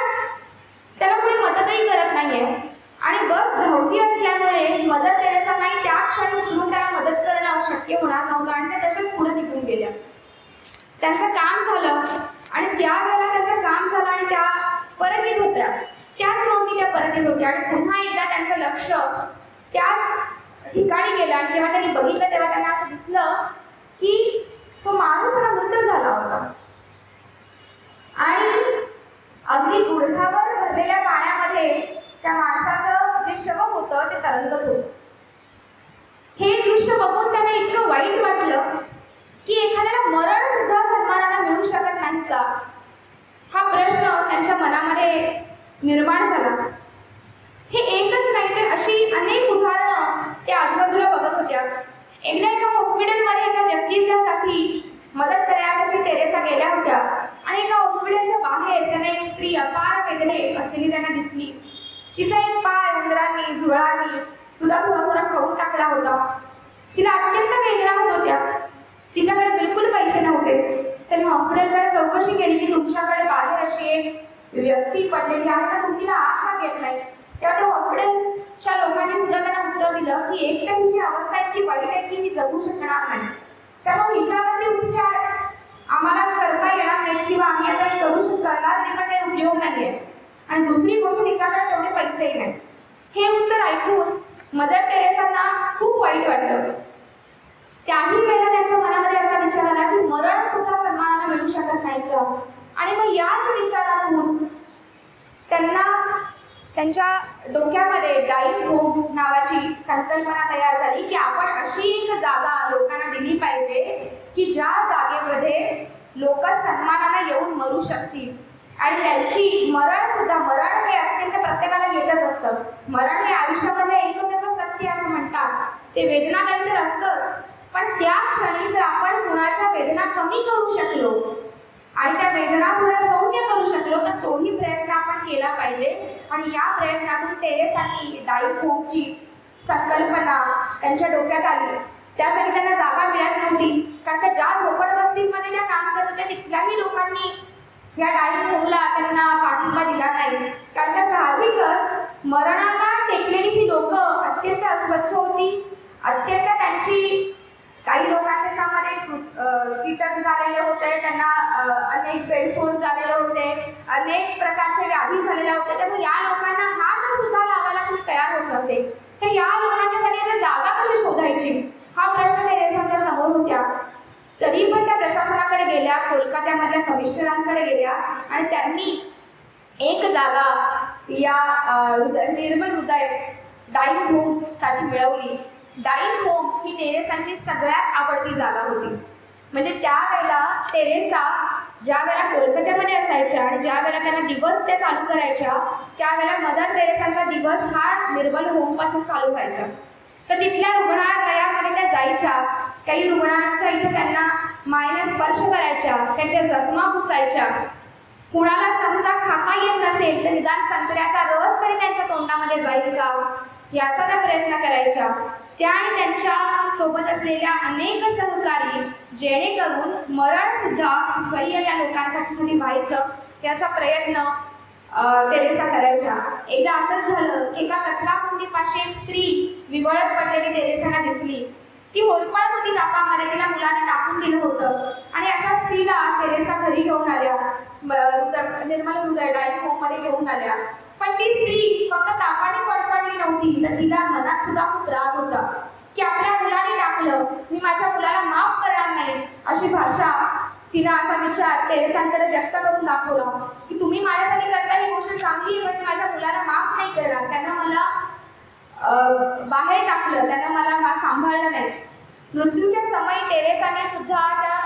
त्याला कोणी मदतही करत नाही आहे आणि बस धावती असल्यामुळे मदर तेरेसांनाही त्या क्षणी उतरून त्याला मदत करणं शक्य होणार नव्हतं आणि त्या तशाच पुढे निघून गेल्या. त्यांचं काम झालं आणि त्यावेळेला त्यांचं काम झालं आणि त्या परत येत होत्या, त्याच रोडनी त्या परत येत होत्या आणि पुन्हा एकदा त्यांचं लक्ष त्याच ठिकाणी गेलं आणि जेव्हा त्यांनी बघितलं तेव्हा त्यांना असं दिसलं की तो माणूस आता मृत झाला होता आणि अगदी गुडघावर भरलेल्या पाण्यामध्ये त्या माणसाचं जे शव होतं ते तरंगत होतं. हे दृश्य बघून त्यांना इतकं वाईट वाटलं की एखाद्याला मरण सुद्धा सन्मानाने मिळू शकत नाही का, हा प्रश्न त्यांच्या मनामध्ये निर्माण झाला. हे एकच नाही तर अशी अनेक उदाहरणं त्या आजूबाजूला बघत होत्या. एकदा एका हॉस्पिटलमध्ये एका व्यक्तीच्यासाठी मदत करण्यासाठी तेरेसा गेल्या होत्या आणि एका हॉस्पिटलच्या बाहेर त्यांना एक स्त्री अपार वेदने असलेली त्यांना दिसली. तिचा एक पाय उंदरांनी झुरळांनी सुद्धा थोडा खाऊन टाकला होता. तिला अत्यंत वेदना होत होत्या. तिच्याकडे बिलकुल पैसे नव्हते. त्यांनी हॉस्पिटलकडे चौकशी केली की तुमच्याकडे बाहेर अशी एक व्यक्ती पडलेली आहे तर तुम्ही तिला आत का घेत नाही. तेव्हा त्या हॉस्पिटलच्या लोकांनी सुद्धा त्यांना उत्तर दिलं की एक तर हिची अवस्था इतकी वाईट आहे की ही जगू शकणार नाही, त्यामुळे हिच्यावरती उपचार आम्हाला करता येणार नाही किंवा आम्ही आता हे करू शकतो तरी पण काही उपयोग नाही आहे आणि दुसरी गोष्ट तिच्याकडे तेवढे पैसेही नाही. हे उत्तर ऐकून मदर तेरेसांना खूप वाईट वाटलं. त्याही वेळेला त्यांच्या मनामध्ये असा विचार आला की मरण सुद्धा सन्मानाने मिळू शकत नाही का. आणि मग याच विचारातून त्यांना त्यांच्या डोक्यामध्ये डाईंग होम नावाची संकल्पना तयार झाली की आपण अशी एक जागा लोकांना दिली पाहिजे की ज्या जागेमध्ये लोक सन्मानाने येऊन मरू शकतील आणि त्यांची मरण हे अत्यंत प्रत्येकाला येतच असतं. मरण हे आयुष्यामध्ये एकमेव सत्य असं म्हणतात. ते वेदनादायी तर असतंच, पण त्या क्षणी जर आपण कुणाच्या वेदना कमी करू शकलो आणि त्या वेदना पुढे सौम्य करू शकलो तर तोही प्रयत्न आपण केला पाहिजे. आणि या प्रयत्नातून तेरेसांनी डाईंग होमची संकल्पना त्यांच्या डोक्यात आली. त्यासाठी त्यांना जागा मिळत नव्हती, कारण का ज्या झोपडवस्तीमध्ये त्या काम करत होत्या तिथल्याही लोकांनी या डाईंग होमला त्यांना पाठिंबा दिला नाही. कारण का साहजिकच मरणाला टेकलेली ही लोक अत्यंत अस्वच्छ होती, अत्यंत त्यांची काही लोकांना त्याच्यामध्ये कीटक झालेले होते, त्यांना अनेक बेडसोर्स झालेले होते, अनेक प्रकारचे व्याधी झालेल्या होत्या. त्यामुळे या लोकांना हात सुद्धा लावायला कोणी तयार होत नसेल तर या लोकांच्यासाठी आता जागा कशी शोधायची हा प्रश्न तेरेसांच्या समोर होत्या. तरी पण त्या प्रशासनाकडे गेल्या. कोलकात्यामध्ये मिस्टरांकडे गेल्या आणि त्यांनी एक जागा या निर्मल हृदय डाईंग होम साठी मिळवली. डाईंग होम ही तेरेसांची सगळ्यात आवडती जागा होती. म्हणजे त्यावेळेला तेरेसा ज्या वेळेला कोलकात्यामध्ये असायच्या आणि ज्या वेळेला त्यांना दिवस त्या चालू करायच्या त्यावेळेला मदर तेरेसांचा दिवस हा निर्मल होम पासून चालू व्हायचा. तर तिथल्या रुग्णालयामध्ये त्या जायच्या. काही रुग्णांच्या इथे त्यांना मायेने स्पर्श करायच्या, त्यांच्या जखमा पुसायच्या. कुणाला समजा खाता येत नसेल तर निदान संत्र्याचा रस तरी त्यांच्या तोंडामध्ये जाईल का याचा त्या प्रयत्न करायच्या. त्या आणि त्यांच्या सोबत असलेल्या अनेक सहकारी जेणेकरून मरण सुद्धा सुसह्य या लोकांसाठी व्हायचं याचा प्रयत्न तेरेसा करायच्या. एकदा असंच झालं, एका कचराकुंडीपाशी एक स्त्री विवळत पडलेली तेरेसांना दिसली. ती होरपळत होती तापामध्ये, तिला मुलाने टाकून दिलं होतं आणि अशा स्त्रीला तेरेसा घरी घेऊन आल्या, निर्मल हृदय डाईंग होम मध्ये घेऊन आल्या. पण ती स्त्री फक्त तापाने फडफडली नव्हती, तर तिला मनात सुद्धा खूप राग होता की आपल्या मुलाने टाकलं, मी माझ्या मुलाला माफ करणार नाही. अशी भाषा तिनं असा विचार तेरेसांकडे व्यक्त करून दाखवला की तुम्ही माझ्यासाठी करता ही गोष्ट चांगली आहे, पण मी माझ्या मुलाला माफ नाही करणार. त्यांना मला बाहेर टाकलं, त्यांना मला सांभाळलं नाही. मृत्यूच्या समयी तेरेसाने सुद्धा त्या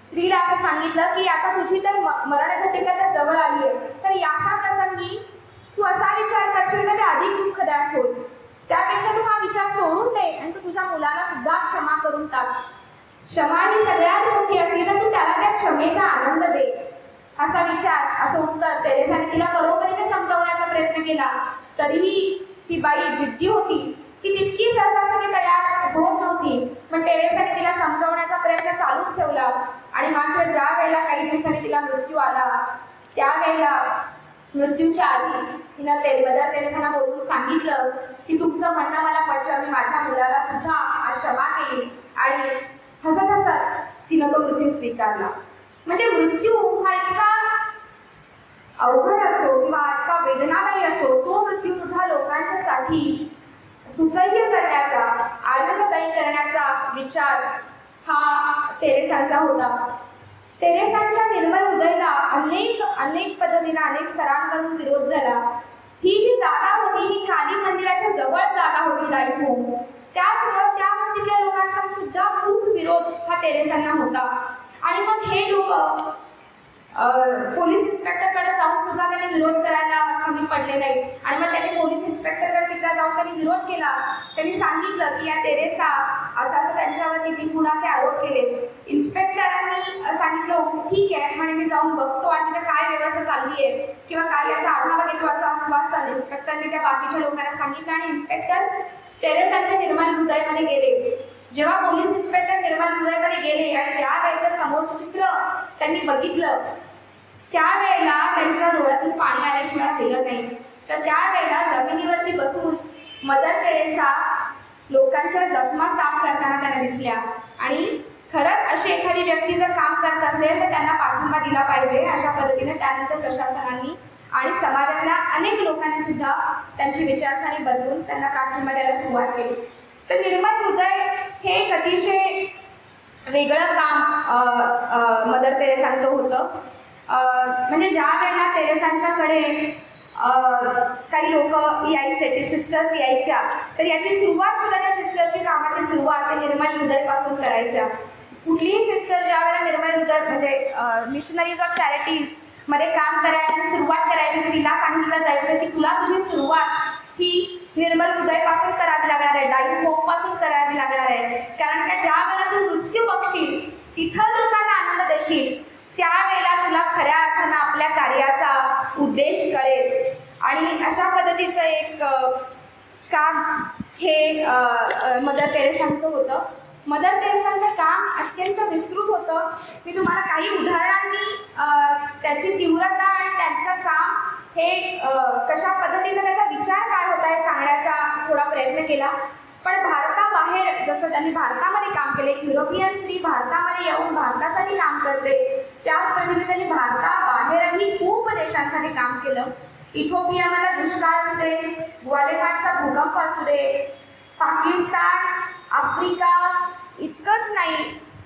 स्त्रीला असं सांगितलं की आता तुझी तर मरणघटिका तर जवळ आली आहे, तर अशा प्रसंगी तू असा विचार करशील तर ते अधिक दुःखदायक होईल. त्यापेक्षा तू हा विचार सोडून दे आणि तू तुझ्या मुलाला सुद्धा क्षमा करून टाक. क्षमा ही सगळ्यात मोठी असली तर तू त्याला त्या क्षमेचा आनंद दे. असा विचार, असं उत्तर तेरेसाने तिला बरोबरीने समजावण्याचा प्रयत्न केला. तरीही ती बाई जिद्दी होती, ती तितकी सहजासहजी तयार होत नव्हती. पण तेरेसाने तिला समजावण्याचा प्रयत्न चालूच ठेवला आणि मात्र ज्या वेळेला काही दिवसांनी तिला मृत्यू आला त्यावेळेला मृत्यूच्या आधी तिनं मदर तेरेसांना बोलून सांगितलं की तुमचं म्हणणं मला पटलं, मी माझ्या मुलाला सुद्धा आज क्षमा केली. आणि हसत हसत तिनं तो मृत्यू स्वीकारला. म्हणजे मृत्यू हा इतका अवघड असतो किंवा इतका वेदनादायी असतो, तो मृत्यू सुद्धा लोकांच्यासाठी सुसह्य करण्याचा, आनंददायी करण्याचा विचार हा तेरेसांचा होता. तेरेसांच्या निर्मल हृदयाला अनेक पद्धतीने अनेक स्तरांवरून विरोध झाला. ही जी जागा होती ही काली मंदिराच्या जवळ जागा होती डाईंग होम. त्याचमुळे त्या वस्तीतल्या लोकांचा सुद्धा खूप विरोध हा तेरेसांना होता. आणि मग हे लोक पोलीस इन्स्पेक्टरकडे जाऊन सुद्धा त्यांनी विरोध करायला कमी पडले नाही. आणि मग त्यांनी पोलीस इन्स्पेक्टरकडे तिकडे जाऊन त्यांनी विरोध केला. त्यांनी सांगितलं की या तेरेसा असं त्यांच्यावरती बिनबुडाचे आरोप केले. इन्स्पेक्टरांनी सांगितलं ठीक आहे म्हणे, मी जाऊन बघतो आणि तिथे काय व्यवस्था चालली आहे किंवा काय याचा आढावा घेतो असं आश्वासन इन्स्पेक्टरने त्या बाकीच्या लोकांना सांगितलं. आणि इन्स्पेक्टर तेरेसांच्या निर्मल हृदयमध्ये गेले. जेव्हा पोलीस इन्स्पेक्टर निर्मल हृदयमध्ये गेले आणि त्यावेळेचं समोरचं चित्र त्यांनी बघितलं त्यावेळेला त्यांच्या डोळ्यातून पाणी आल्याशिवाय राहिलं नाही. तर त्यावेळेला जमिनीवरती बसून मदर तेरेसा लोकांच्या जखमा साफ करताना त्यांना दिसल्या. आणि खरंच अशी एखादी व्यक्ती जर काम करत असेल तर त्यांना पाठिंबा दिला पाहिजे. अशा पद्धतीने त्यानंतर प्रशासनाने आणि समाजातल्या अनेक लोकांनी सुद्धा त्यांची विचारसरणी बदलून त्यांना पाठिंबा द्यायला सुरुवात केली. तर निर्मल हृदय हे एक अतिशय वेगळं काम मदर तेरेसांचं होतं. म्हणजे ज्या वेळेला तेरेसांच्याकडे काही लोक यायचे, ते सिस्टर्स यायच्या, तर याची सुरुवात सुद्धा त्या सिस्टरची कामाची सुरुवात ते निर्मल हृदयपासून करायच्या. कुठलीही सिस्टर ज्या वेळेला निर्मल हृदय म्हणजे मिशनरीज ऑफ चॅरिटीज मध्ये काम करायची सुरुवात करायची तर तिला सांगितलं जायचं की तुला तुझी सुरुवात ही निर्मल हृदयपासून करावी लागणार आहे, डाईंग होम पासून करावी लागणार आहे. कारण का ज्या वेळेला तू मृत्यू बघशील, तिथं लोकांना आनंद देशील, त्यावेळेला तुला खऱ्या अर्थानं आपल्या कार्याचा उद्देश कळेल. आणि अशा पद्धतीचं एक काम हे मदर तेरेसांचं होतं. मदर तेरेसांचं काम अत्यंत विस्तृत होतं. मी तुम्हाला काही उदाहरणांनी त्याची तीव्रता आणि त्यांचं काम हे कशा पद्धतीचा त्याचा विचार काय होता हे सांगण्याचा थोडा प्रयत्न केला. पण भारताबाहेर जसं त्यांनी भारतामध्ये काम केले, युरोपियन स्त्री भारतामध्ये येऊन भारतासाठी काम करते, त्याच पद्धतीने त्यांनी भारताबाहेरही खूप देशांसाठी काम केलं. इथिओपियामध्ये दुष्काळ असू दे, ग्वालेमाटचा भूकंप असू दे, पाकिस्तान, आफ्रिका, इतकंच नाही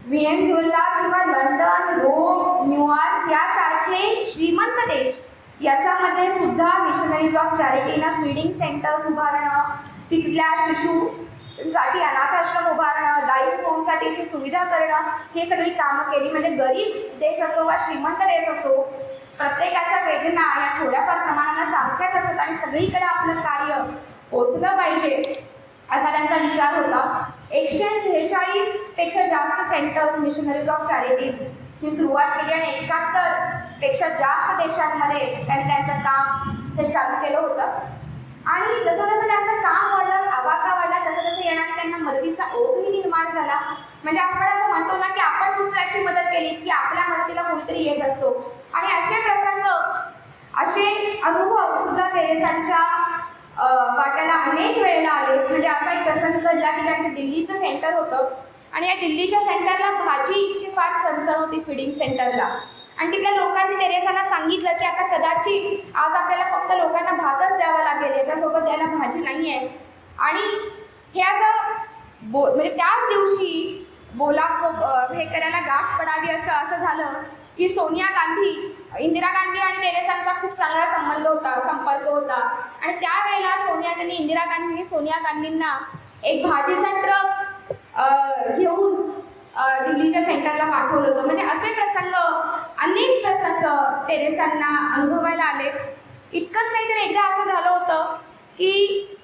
व्हिएनझुएला किंवा लंडन, रोम, न्यूयॉर्क यासारखे श्रीमंत देश याच्यामध्ये सुद्धा मिशनरीज ऑफ चॅरिटीना फीडिंग सेंटर्स उभारणं, तिथल्या शिशूसाठी अनाथाश्रम उभारणं, लाईफ होमसाठीची सुविधा करणं, हे सगळी कामं केली. म्हणजे गरीब देश असो वा श्रीमंत देश असो, प्रत्येकाच्या वेदना या थोड्याफार प्रमाणाला सारख्याच असतात आणि सगळीकडे आपलं कार्य पोचलं पाहिजे असा त्यांचा विचार होता. 146 पेक्षा जास्त सेंटर्स मिशनरीज ऑफ चॅरिटीज ही सुरुवात केली आणि 71 पेक्षा जास्त देशांमध्ये त्यांनी त्यांचं काम हे चालू केलं होतं. आणि जसं जसं त्यांचं काम वाढलं, आवाका वाढला, तसं तसं येणारा त्यांना मदतीचा ओघही निर्माण झाला. म्हणजे आपण असं म्हणतो ना की आपण दुसऱ्याची मदत केली की आपल्या मदतीला कोणीतरी येत असतो. आणि असे प्रसंग, असे अनुभव सुद्धा तेरेसांच्या वाट्याला अनेक वेळेला आले. म्हणजे असा एक प्रसंग घडला की त्यांचं दिल्लीचं सेंटर होतं आणि या दिल्लीच्या सेंटरला भाजीची फार चणचण होती, फीडिंग सेंटरला. आणि तिथल्या लोकांनी तेरेसांना सांगितलं की आता कदाचित आज आपल्याला फक्त लोकांना भातच द्यावा लागेल, याच्यासोबत द्यायला भाजी नाही आहे. आणि हे असं म्हणजे त्याच दिवशी हे करायला गाठ पडावी असं झालं की सोनिया गांधी, इंदिरा गांधी आणि तेरेसांचा खूप चांगला संपर्क होता. आणि त्यावेळेला सोनिया गांधींना एक भाजीचा ट्रक घेऊन दिल्लीच्या सेंटरला पाठवलं होतं. म्हणजे असे प्रसंग, अनेक प्रसंग तेरेसांना अनुभवायला आले. इतकंच नाही तर एकदा असं झालं होतं की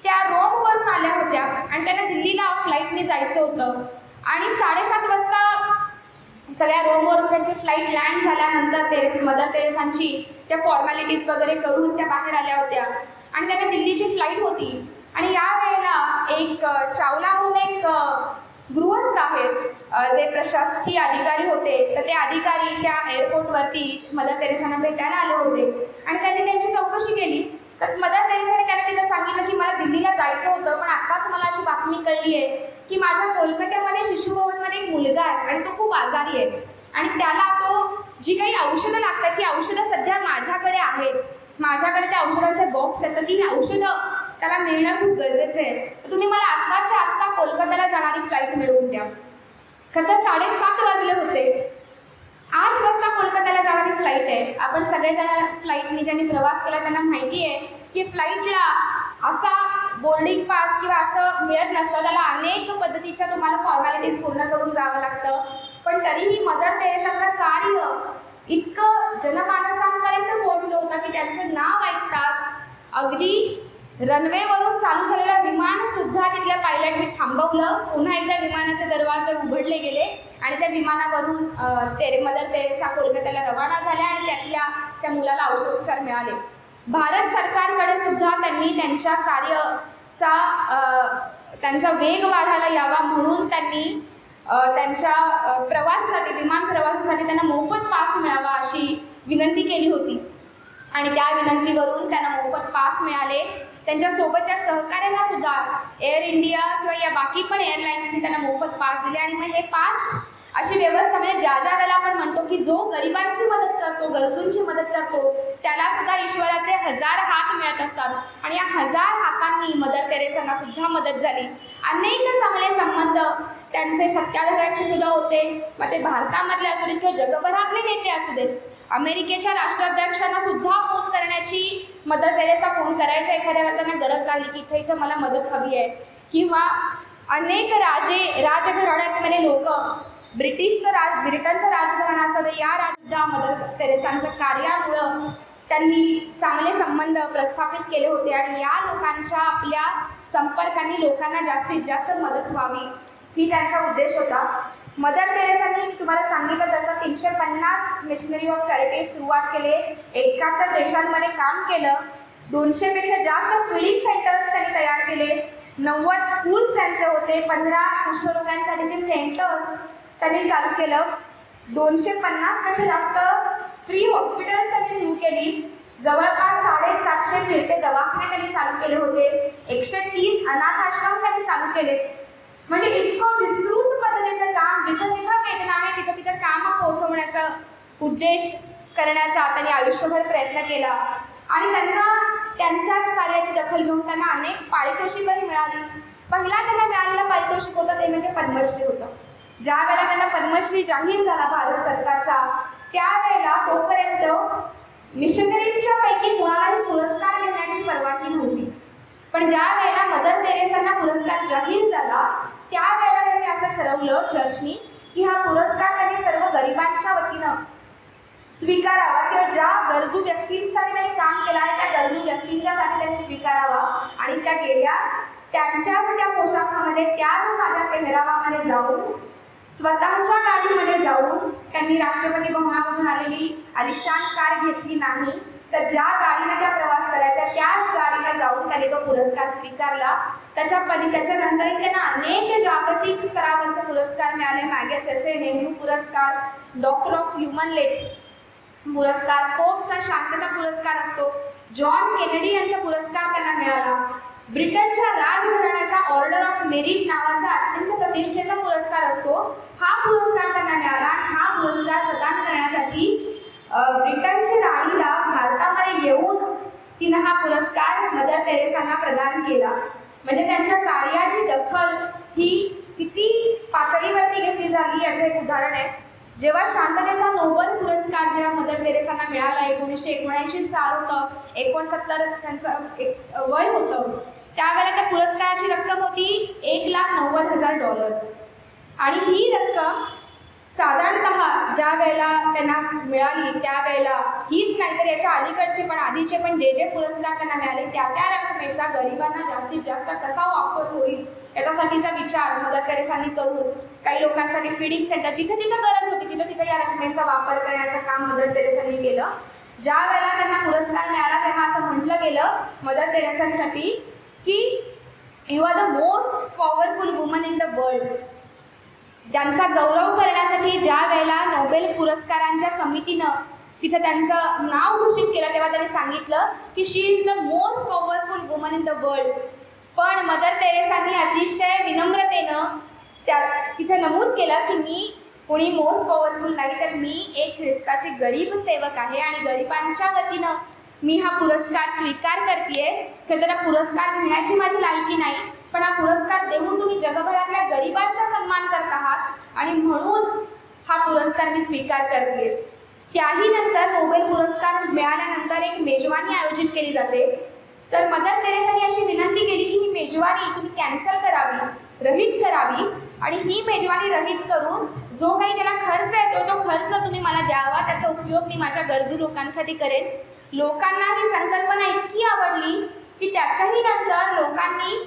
त्या रोमवरून आल्या होत्या आणि त्यांना दिल्लीला फ्लाईटने जायचं होतं. आणि 7:30 वाजता सगळ्या रोमवरून त्यांची फ्लाईट लँड झाल्यानंतर मदर तेरेसांची त्या फॉर्मॅलिटीज वगैरे करून त्या बाहेर आल्या होत्या आणि त्यांना दिल्लीची फ्लाईट होती. आणि या वेळेला एक चावला म्हणून एक गृहस्थ आहेत, जे प्रशासकीय अधिकारी होते, तर ते अधिकारी त्या एअरपोर्टवरती मदर तेरेसांना भेटायला आले होते आणि त्यांनी त्यांची चौकशी केली. तर मदर तेरेसाने त्यांना तिथं सांगितलं की मला दिल्लीला जायचं होतं, पण आत्ताच मला अशी बातमी कळली आहे की माझ्या कोलकात्यामध्ये शिशुभवनमध्ये एक मुलगा आहे आणि तो खूप आजारी आहे आणि त्याला जी काही औषधं लागतात ती औषधं सध्या माझ्याकडे आहेत. माझ्याकडे त्या औषधांचे बॉक्स आहेत, तर ती औषधं त्याला मिळणं खूप गरजेचं आहे. तर तुम्ही मला आत्ताच्या आत्ता कोलकात्याला जाणारी फ्लाईट मिळवून द्या. खरं तर 7:30 वाजले होते. 8 वाजता कोलकात्याला जाणारी फ्लाईट आहे. आपण सगळेजण फ्लाईटने ज्यांनी प्रवास केला त्यांना माहिती आहे की फ्लाईटला असा बोर्डिंग पास किंवा असं मिळत नसतं, त्याला अनेक पद्धतीच्या तुम्हाला फॉर्मॅलिटीज पूर्ण करून जावं लागतं. पण तरीही मदर तेरेसांचं कार्य इतकं जनमानसांपर्यंत पोहोचलं होतं की त्यांचं नाव ऐकताच अगदी रनवेवरून चालू झालेलं विमान सुद्धा तिथल्या पायलटने थांबवलं. पुन्हा एकदा विमानाचे दरवाजे उघडले गेले आणि त्या विमानावरून मदर तेरेसा कोलकात्याला रवाना झाल्या आणि त्या मुलाला औषधोपचार मिळाले. भारत सरकारकडे सुद्धा त्यांनी त्यांचा वेग वाढायला यावा म्हणून त्यांनी त्यांच्या प्रवासासाठी, विमान प्रवासासाठी त्यांना मोफत पास मिळावा अशी विनंती केली होती आणि त्या विनंतीवरून त्यांना मोफत पास मिळाले. त्यांच्या सोबतच्या सहकाऱ्यांना सुद्धा एअर इंडिया किंवा या बाकी पण एअरलाईन्सनी त्यांना मोफत पास दिले. आणि मग हे पास अशी व्यवस्था, म्हणजे ज्या वेळेला आपण म्हणतो की जो गरिबांची मदत करतो, गरजूंची मदत करतो, त्याला सुद्धा ईश्वराचे 1000 हात मिळत असतात आणि या 1000 हातांनी मदर तेरेसांना सुद्धा मदत झाली. अनेक चांगले संबंध त्यांचे सत्ताधाऱ्यांशी सुद्धा होते. मग ते भारतामधले असू देत किंवा जगभरातले नेते असू देत. अमेरिकेच्या राष्ट्राध्यक्षांना सुद्धा फोन करण्याची मदर तेरेसा फोन करायच्या एखाद्या वेळेला त्यांना गरज लागली की इथं मला मदत हवी आहे. किंवा अनेक राजघराण्यातले लोक, ब्रिटनचं राजघराणं असतं, या सुद्धा मदर तेरेसांचं कार्यामुळं त्यांनी चांगले संबंध प्रस्थापित केले होते आणि या लोकांच्या आपल्या संपर्कांनी लोकांना जास्तीत जास्त मदत व्हावी ही त्यांचा उद्देश होता. मदर तेरेसांनी मी तुम्हाला सांगितलं तसं 350 मिशनरी ऑफ चॅरिटी सुरुवात केले, 71 देशांमध्ये काम केलं, 200 पेक्षा जास्त फीडिंग सेंटर्स त्यांनी तयार केले, 90 स्कूल्स त्यांचे होते, 15 कुष्ठरोगांसाठीचे सेंटर्स त्यांनी चालू केलं, 250 पेक्षा जास्त फ्री हॉस्पिटल्स त्यांनी सुरू केली, जवळपास 750 फिरते दवाखाने त्यांनी चालू केले होते, 130 अनाथ आश्रम त्यांनी चालू केले. म्हणजे इतकं विस्तृत पद्धतीचं काम, जिथं जिथं वेदना आहे तिथं तिथं काम पोहोचवण्याचा उद्देश करण्याचा त्यांनी आयुष्यभर प्रयत्न केला आणि त्यांना त्यांच्याच कार्याची दखल घेऊन त्यांना अनेक पारितोषिकही मिळाली. पहिला त्यांना मिळालेलं पारितोषिक होतं ते म्हणजे पद्मश्री होतं. ज्या वेळेला त्यांना पद्मश्री जाहीर झाला भारत सरकारचा, त्यावेळेला तोपर्यंत मिशनरीच्या पैकी कुणालाही पुरस्कार घेण्याची परवानगी नव्हती. पण ज्या वेळेला मदर तेरेसांना पुरस्कार जाहीर झाला, त्यावेळेला त्यांनी असं ठरवलं चर्चनी की हा पुरस्कार त्यांनी सर्व गरिबांच्या वतीनं स्वीकारावा, किंवा ज्या गरजू व्यक्तींसाठी त्यांनी काम केलं आहे त्या गरजू व्यक्तींच्यासाठी त्यांनी स्वीकारावा. आणि त्या गेल्या त्यांच्याच त्या पोशाखामध्ये, त्याच साध्या पेहरावामध्ये जाऊन, स्वतःच्या गाडीमध्ये जाऊन त्यांनी राष्ट्रपती भवनामधून आलेली आलिशान कार घेतली नाही, तर ज्या गाडीने त्या प्रवास करायचा त्याच गाडीने जाऊन त्यांनी तो पुरस्कार स्वीकारला. त्याच्यानंतर त्यांना अनेक जागतिक स्तरावरचे पुरस्कार मिळाले. मॅगसेसे नेहरू पुरस्कार, डॉक्टर ऑफ ह्युमन लेट्स पुरस्कार, पोपचा शांतता पुरस्कार असतो, जॉन केनेडी यांचा पुरस्कार त्यांना मिळाला. ब्रिटनच्या राजघराण्याचा ऑर्डर ऑफ मेरिट नावाचा अत्यंत प्रतिष्ठेचा पुरस्कार असतो, हा पुरस्कार त्यांना मिळाला. आणि हा पुरस्कार प्रदान करण्यासाठी ब्रिटनच्या राणीला भारतामध्ये येऊन तिनं हा पुरस्कार मदर तेरेसांना प्रदान केला. म्हणजे त्यांच्या कार्याची दखल ही किती पातळीवरती घेतली झाली याचं एक उदाहरण आहे. जेव्हा शांततेचा नोबेल पुरस्कार जेव्हा मदर तेरेसांना मिळाला, 1979 साल होतं, 69 त्यांचं वय होतं, त्यावेळेला त्या पुरस्काराची रक्कम होती $1,90,000. आणि ही रक्कम साधारणतः ज्या वेळेला त्यांना मिळाली त्यावेळेला हीच नाही तर याच्या अलीकडचे पण आधीचे पण जे पुरस्कार त्यांना मिळाले त्या रकमेचा गरिबांना जास्तीत जास्त कसा वापर होईल याच्यासाठीचा विचार मदर तेरेसांनी करून काही लोकांसाठी फीडिंग सेंटर जिथे जिथे गरज होती तिथे या रकमेचा वापर करण्याचं काम मदर तेरेसांनी केलं. ज्या वेळेला त्यांना पुरस्कार मिळाला तेव्हा असं म्हटलं गेलं मदर तेरेसांसाठी की you are the most powerful woman in the world. ज्यांचा गौरव करण्यासाठी ज्या वेळेला नोबेल पुरस्कारांच्या समितीनं तिथे त्यांचं नाव घोषित केलं तेव्हा त्यांनी सांगितलं की she is the most powerful woman in the world. पण मदर तेरेसांनी अतिशय विनम्रतेनं तिथे नमूद केलं की मी कोणी मोस्ट पॉवरफुल नाही, तर मी एक ख्रिस्ताची गरीब सेवक आहे आणि गरिबांच्या वतीनं मी हा पुरस्कार स्वीकार करतेय. खरं तर पुरस्कार घेण्याची माझी लायकी नाही, पण हा पुरस्कार देऊन तुम्ही जगभरातल्या गरिबांचा सन्मान करत आहात आणि म्हणून हा पुरस्कार मी स्वीकार करते. त्याही नंतर नोबेल पुरस्कार मिळाल्यानंतर एक मेजवानी आयोजित केली जाते. तर मदर तेरेसांनी अशी विनंती केली की ही मेजवानी तुम्ही कॅन्सल करावी, रहित करावी आणि ही मेजवानी रहित करून जो काही त्याला खर्च येतो तो खर्च तुम्ही मला द्यावा, त्याचा उपयोग मी माझ्या गरजू लोकांसाठी करेन. लोकांना ही संकल्पना इतकी आवडली की त्याच्याही नंतर लोकांनी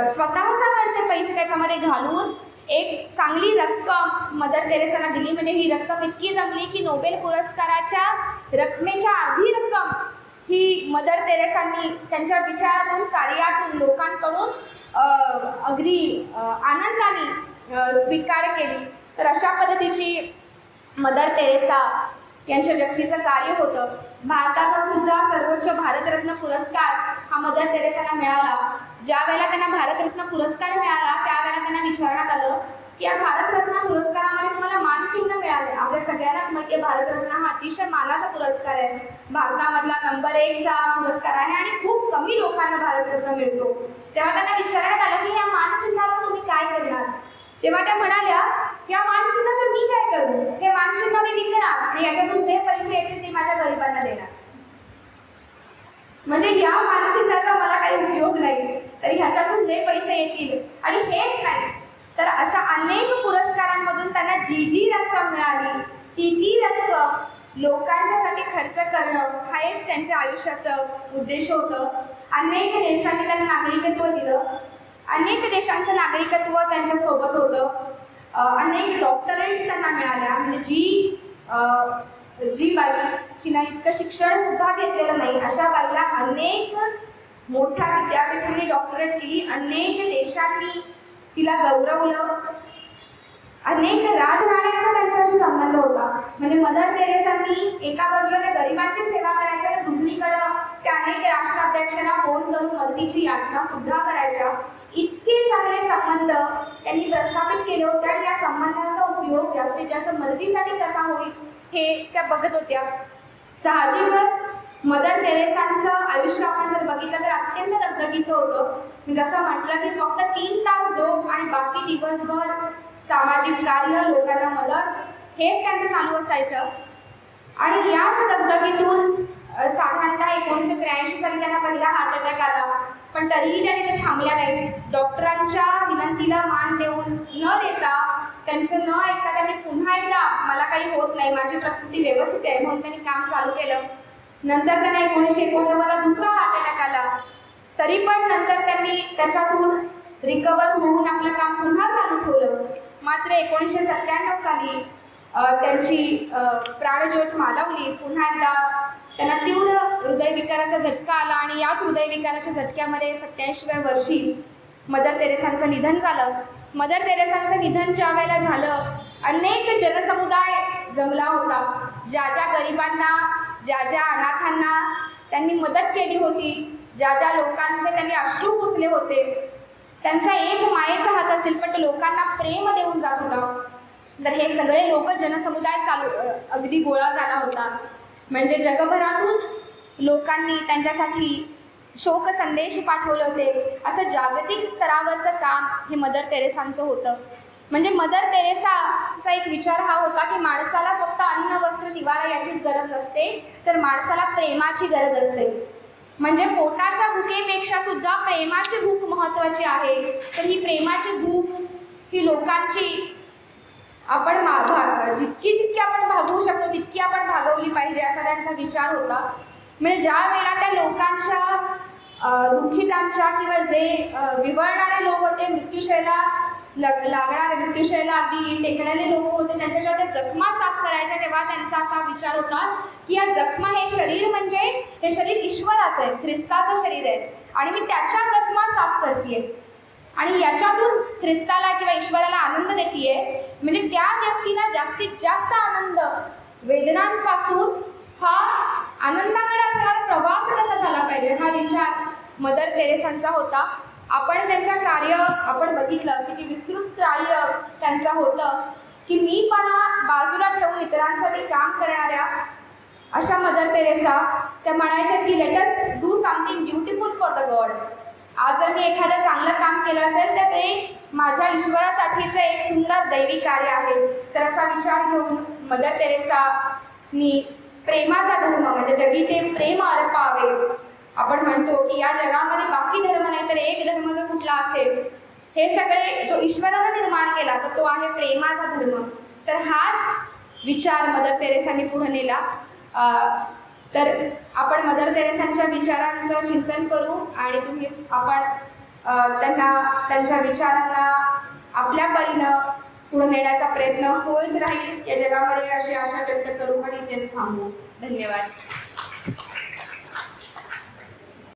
स्वतःच्याकडचे पैसे त्याच्यामध्ये घालून एक चांगली रक्कम मदर तेरेसांना दिली. म्हणजे ही रक्कम इतकी जमली की नोबेल पुरस्काराच्या रकमेच्या अर्धी रक्कम ही मदर तेरेसांनी त्यांच्या विचारातून कार्यातून लोकांकडून अगदी आनंदाने स्वीकार केली. तर अशा पद्धतीची मदर तेरेसा यांच्या व्यक्तीचं कार्य होतं. भारताचा सुद्धा सर्वोच्च भारतरत्न पुरस्कार हा मदर तेरेसांना मिळाला. ज्या वेळेला त्यांना भारतरत्न पुरस्कार मिळाला त्यावेळेला त्यांना विचारण्यात आलं की या भारतरत्न पुरस्कारामध्ये तुम्हाला मानचिन्ह मिळाले. आपल्या सगळ्यांनाच माहिती आहे भारतरत्न हा अतिशय मानाचा पुरस्कार आहे, भारतामधला नंबर 1चा पुरस्कार आहे आणि खूप कमी लोकांना भारतरत्न मिळतो. तेव्हा त्यांना विचारण्यात आलं की या मानचिन्हाचं तुम्ही काय करणार. तेव्हा त्या म्हणाल्या या मानचिन्हाचं मी काय करू, हे मानचिन्ह मी विकणार आणि याच्यातून जे पैसे येतील ते माझ्या गरिबांना देणार. म्हणजे या मानचिन्हाचा मला काही उपयोग नाही, तर ह्याच्यातून जे पैसे येतील. आणि हेच नाही तर अशा अनेक पुरस्कारांमधून त्यांना जी रक्कम मिळाली ती रक्कम लोकांच्यासाठी खर्च करणं हा एक त्यांच्या आयुष्याचं उद्देश होतं. अनेक देशांनी त्यांना नागरिकत्व दिलं, अनेक देशांचं नागरिकत्व त्यांच्यासोबत होतं. अनेक डॉक्टरेट्स त्यांना मिळाल्या. म्हणजे जी बाई तिनं इतकं शिक्षण सुद्धा घेतलेलं नाही अशा बाईला अनेक मोठ्या विद्यापीठांनी डॉक्टरेट केली, अनेक देशांनी तिला गौरवलं, अनेक राजघराण्यांचा त्यांच्याशी संबंध होता. म्हणजे मदर तेरेसांनी एका बाजूला त्या गरिबांची सेवा करायच्या तर दुसरीकडं त्या अनेक राष्ट्राध्यक्षांना फोन करून मदतीची याचना सुद्धा करायच्या. इतके चांगले संबंध त्यांनी प्रस्थापित केले होते आणि या संबंधांचा उपयोग जास्तीत जास्त मदतीसाठी कसा होईल हे त्या बघत होत्या. साहजिकच मदर तेरेसांचं आयुष्य आपण जर बघितलं तर अत्यंत दगदगीचं होतं. मी जसं म्हटलं की फक्त 3 तास झोप आणि बाकी दिवसभर सामाजिक कार्य, लोकांना मदत हेच त्यांचं चालू असायचं. आणि याच दगदगीतून साधारणतः 1983 साली त्यांना पहिला हार्ट अटॅक आला. पण तरीही त्या तिथे थांबल्या नाहीत. डॉक्टरांच्या विनंतीला मान देऊन न देता, त्यांचं न ऐकता त्यांनी पुन्हा एकदा मला काही होत नाही, माझी प्रकृती व्यवस्थित आहे म्हणून त्यांनी काम चालू केलं. नंतर त्यांना 1989 दुसरा हार्ट अटॅक आला. तरी पण नंतर त्यांनी त्याच्यातून रिकवर होऊन आपलं काम पुन्हा चालू ठेवलं. मात्र 1997 साली त्यांची प्राणज्योत मालवली. पुन्हा एकदा त्यांना तीव्र हृदयविकाराचा झटका आला आणि याच हृदयविकाराच्या झटक्यामध्ये 87व्या वर्षी मदर तेरेसांचं निधन झालं. मदर तेरेसांचं निधन ज्या वेळेला झालं, अनेक जनसमुदाय जमला होता. ज्या ज्या गरिबांना, ज्या ज्या अनाथांना त्यांनी मदत केली होती, ज्या ज्या लोकांचे त्यांनी अश्रू पुसले होते, त्यांचा एक मायेचा हात असेल पण तो लोकांना प्रेम देऊन जात होता. तर हे सगळे लोक जनसमुदाय अगदी गोळा झाला होता. म्हणजे जगभरातून लोकांनी त्यांच्यासाठी शोक संदेश पाठवले होते. असं जागतिक स्तरावरचं काम हे मदर तेरेसांचं होतं. म्हणजे मदर तेरेसाचा एक विचार हा होता की माणसाला फक्त अन्न, वस्त्र, निवारा याचीच गरज नसते, तर माणसाला प्रेमाची गरज असते. म्हणजे पोटाच्या भुकेपेक्षा सुद्धा प्रेमाची भूक महत्त्वाची आहे. तर ही प्रेमाची भूक ही लोकांची आपण जितकी आपण भागवू शकतो तितकी आपण भागवली पाहिजे असा त्यांचा विचार होता. म्हणजे ज्या वेळेला त्या लोकांच्या दुःखितांच्या किंवा जे विवळणारे लोक होते, मृत्यूशैला लागणारे, मृत्यूशैला अगदी टेकणारे लोक होते, त्यांच्या ज्या त्या जखमा साफ करायच्या, तेव्हा त्यांचा असा विचार होता की या जखमा, हे शरीर म्हणजे हे शरीर ईश्वराचं आहे, ख्रिस्ताचं शरीर आहे आणि मी त्याच्या जखमा साफ करतेय आणि याच्यातून ख्रिस्ताला किंवा ईश्वराला आनंद देतेय. म्हणजे त्या व्यक्तीला जास्तीत जास्त आनंद, वेदनांपासून हा आनंदाकडे असणारा प्रवास कसा झाला पाहिजे हा विचार मदर तेरेसांचा होता. आपण त्यांच्या कार्य आपण बघितलं किती विस्तृत कार्य त्यांचं होतं की मीपणा बाजूला ठेवून इतरांसाठी काम करणाऱ्या अशा मदर तेरेसा त्या म्हणायच्या की let us do something beautiful for the God. आज जर मी एखादं चांगलं काम केलं असेल तर ते माझ्या ईश्वरासाठीचं एक सुंदर दैवी कार्य आहे. तर असा विचार घेऊन मदर तेरेसांनी प्रेमाचा धर्म म्हणजे जगी ते प्रेम अर्पावे. आपण म्हणतो की या जगामध्ये बाकी धर्म नाही तर एक धर्म जर कुठला असेल, हे सगळे जो ईश्वरानं निर्माण केला तर तो आहे प्रेमाचा धर्म. तर हाच विचार मदर तेरेसांनी पुढे नेला. तर आपण मदर तेरेसांच्या विचारांचं चिंतन करू आणि तुम्ही आपण त्यांच्या विचारांना आपल्या परीनं पुढे नेण्याचा प्रयत्न होत राहील या जगामध्ये अशी आशा व्यक्त करू आणि इथेच थांबू. धन्यवाद.